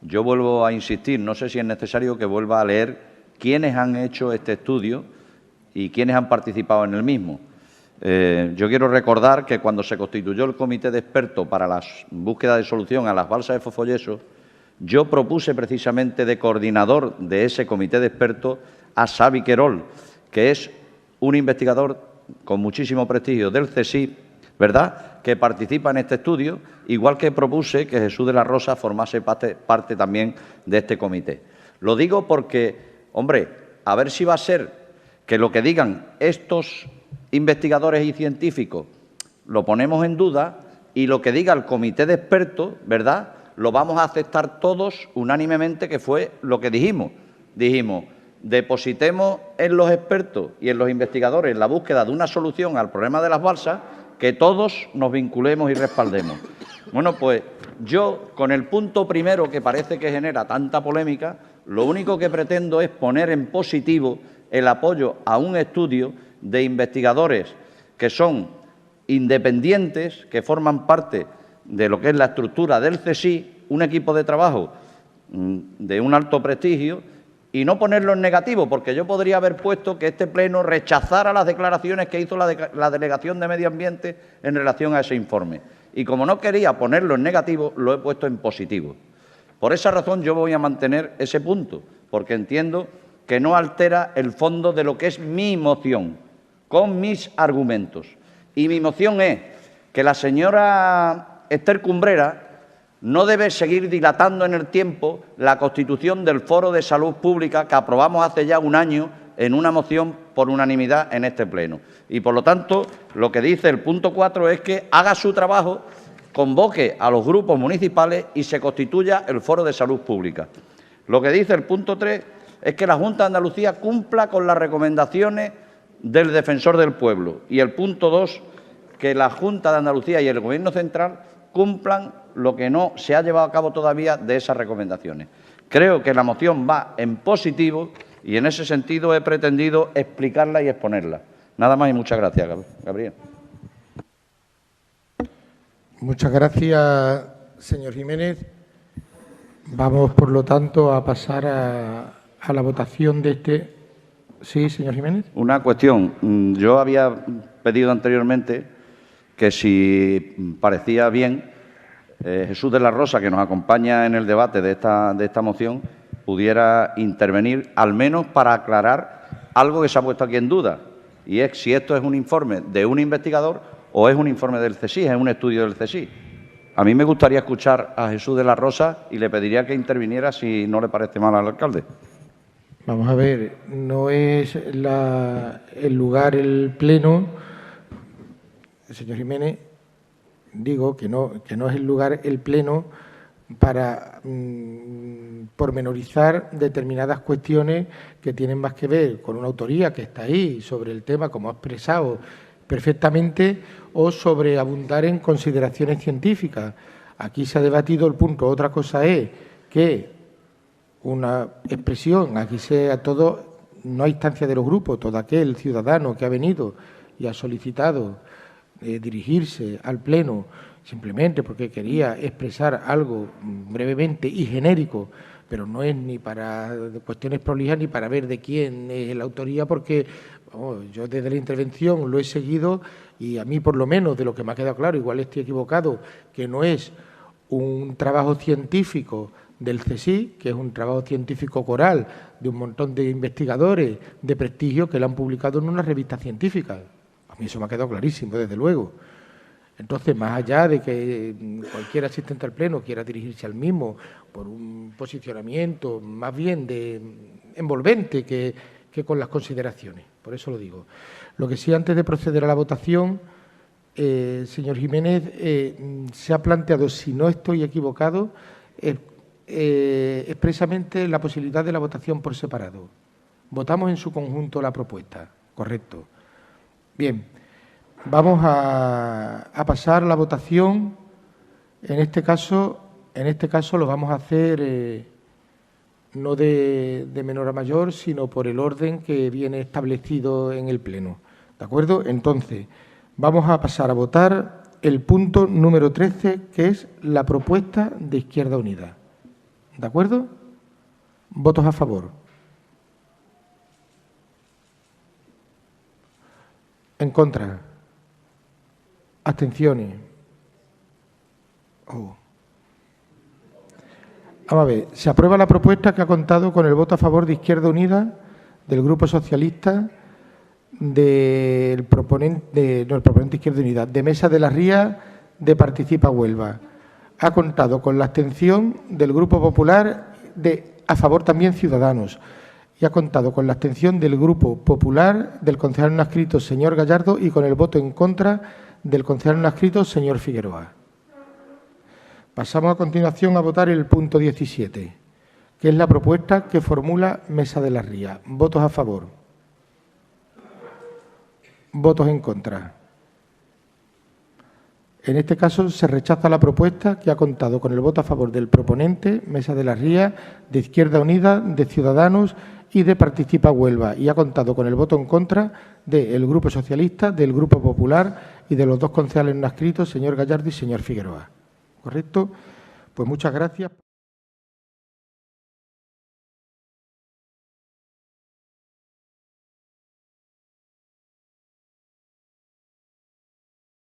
B: Yo vuelvo a insistir, no sé si es necesario que vuelva a leer quiénes han hecho este estudio y quiénes han participado en el mismo. Yo quiero recordar que cuando se constituyó el Comité de Expertos para la búsqueda de solución a las balsas de fosfoyeso, yo propuse precisamente de coordinador de ese Comité de Expertos a Xavi Querol, que es un investigador con muchísimo prestigio del CSIC, ¿verdad?, que participa en este estudio, igual que propuse que Jesús de la Rosa formase parte también de este comité. Lo digo porque, hombre, a ver si va a ser que lo que digan estos investigadores y científicos lo ponemos en duda, y lo que diga el comité de expertos, ¿verdad?, lo vamos a aceptar todos unánimemente, que fue lo que dijimos. Dijimos, depositemos en los expertos y en los investigadores la búsqueda de una solución al problema de las balsas, que todos nos vinculemos y respaldemos. Bueno, pues yo, con el punto primero que parece que genera tanta polémica, lo único que pretendo es poner en positivo el apoyo a un estudio de investigadores que son independientes, que forman parte de lo que es la estructura del CSIC, un equipo de trabajo de un alto prestigio, y no ponerlo en negativo, porque yo podría haber puesto que este Pleno rechazara las declaraciones que hizo la Delegación de Medio Ambiente en relación a ese informe. Y como no quería ponerlo en negativo, lo he puesto en positivo. Por esa razón yo voy a mantener ese punto, porque entiendo que no altera el fondo de lo que es mi moción, con mis argumentos. Y mi moción es que la señora Esther Cumbrera no debe seguir dilatando en el tiempo la constitución del Foro de Salud Pública que aprobamos hace ya un año en una moción por unanimidad en este Pleno. Y, por lo tanto, lo que dice el punto 4 es que haga su trabajo, convoque a los grupos municipales y se constituya el Foro de Salud Pública. Lo que dice el punto 3 es que la Junta de Andalucía cumpla con las recomendaciones del Defensor del Pueblo. Y el punto 2, que la Junta de Andalucía y el Gobierno central cumplan lo que no se ha llevado a cabo todavía de esas recomendaciones. Creo que la moción va en positivo y en ese sentido he pretendido explicarla y exponerla. Nada más y muchas gracias, Gabriel.
C: Muchas gracias, señor Jiménez. Vamos, por lo tanto, a pasar a la votación de este... Sí, señor Jiménez.
B: Una cuestión. Yo había pedido anteriormente que, si parecía bien, Jesús de la Rosa, que nos acompaña en el debate de esta moción, pudiera intervenir, al menos para aclarar algo que se ha puesto aquí en duda, y es si esto es un informe de un investigador o es un informe del CSIC, es un estudio del CSIC. A mí me gustaría escuchar a Jesús de la Rosa y le pediría que interviniera si no le parece mal al alcalde.
C: Vamos a ver, no es el lugar, el pleno, señor Jiménez, digo que no es el lugar, el pleno, para pormenorizar determinadas cuestiones que tienen más que ver con una autoría que está ahí sobre el tema, como ha expresado perfectamente, o sobre abundar en consideraciones científicas. Aquí se ha debatido el punto. Otra cosa es que una expresión, aquí sea todo, no hay instancia de los grupos, todo aquel ciudadano que ha venido y ha solicitado dirigirse al Pleno simplemente porque quería expresar algo brevemente y genérico, pero no es ni para cuestiones prolijas ni para ver de quién es la autoría, porque yo desde la intervención lo he seguido y a mí, por lo menos, de lo que me ha quedado claro, igual estoy equivocado, que no es un trabajo científico del CSIC, que es un trabajo científico coral de un montón de investigadores de prestigio que lo han publicado en una revista científica. A mí eso me ha quedado clarísimo, desde luego. Entonces, más allá de que cualquier asistente al Pleno quiera dirigirse al mismo por un posicionamiento más bien envolvente que con las consideraciones, por eso lo digo. Lo que sí, antes de proceder a la votación, señor Jiménez, se ha planteado, si no estoy equivocado, expresamente la posibilidad de la votación por separado. Votamos en su conjunto la propuesta, correcto. Bien, vamos a pasar la votación. En este caso lo vamos a hacer no de menor a mayor, sino por el orden que viene establecido en el Pleno. ¿De acuerdo? Entonces, vamos a pasar a votar el punto número 13, que es la propuesta de Izquierda Unida. ¿De acuerdo? ¿Votos a favor? ¿En contra? ¿Abstenciones? Vamos a ver. Se aprueba la propuesta, que ha contado con el voto a favor de Izquierda Unida, del Grupo Socialista, del proponente, no, el proponente Izquierda Unida, de Mesa de la Ría, de Participa Huelva. Ha contado con la abstención del Grupo Popular, a favor también Ciudadanos, y ha contado con la abstención del Grupo Popular, del concejal no adscrito, señor Gallardo, y con el voto en contra del concejal no adscrito, señor Figueroa. Pasamos a continuación a votar el punto 17, que es la propuesta que formula Mesa de la Ría. ¿Votos a favor? ¿Votos en contra? En este caso se rechaza la propuesta, que ha contado con el voto a favor del proponente, Mesa de la Ría, de Izquierda Unida, de Ciudadanos y de Participa Huelva, y ha contado con el voto en contra del Grupo Socialista, del Grupo Popular y de los dos concejales no adscritos, señor Gallardo y señor Figueroa. ¿Correcto? Pues muchas gracias.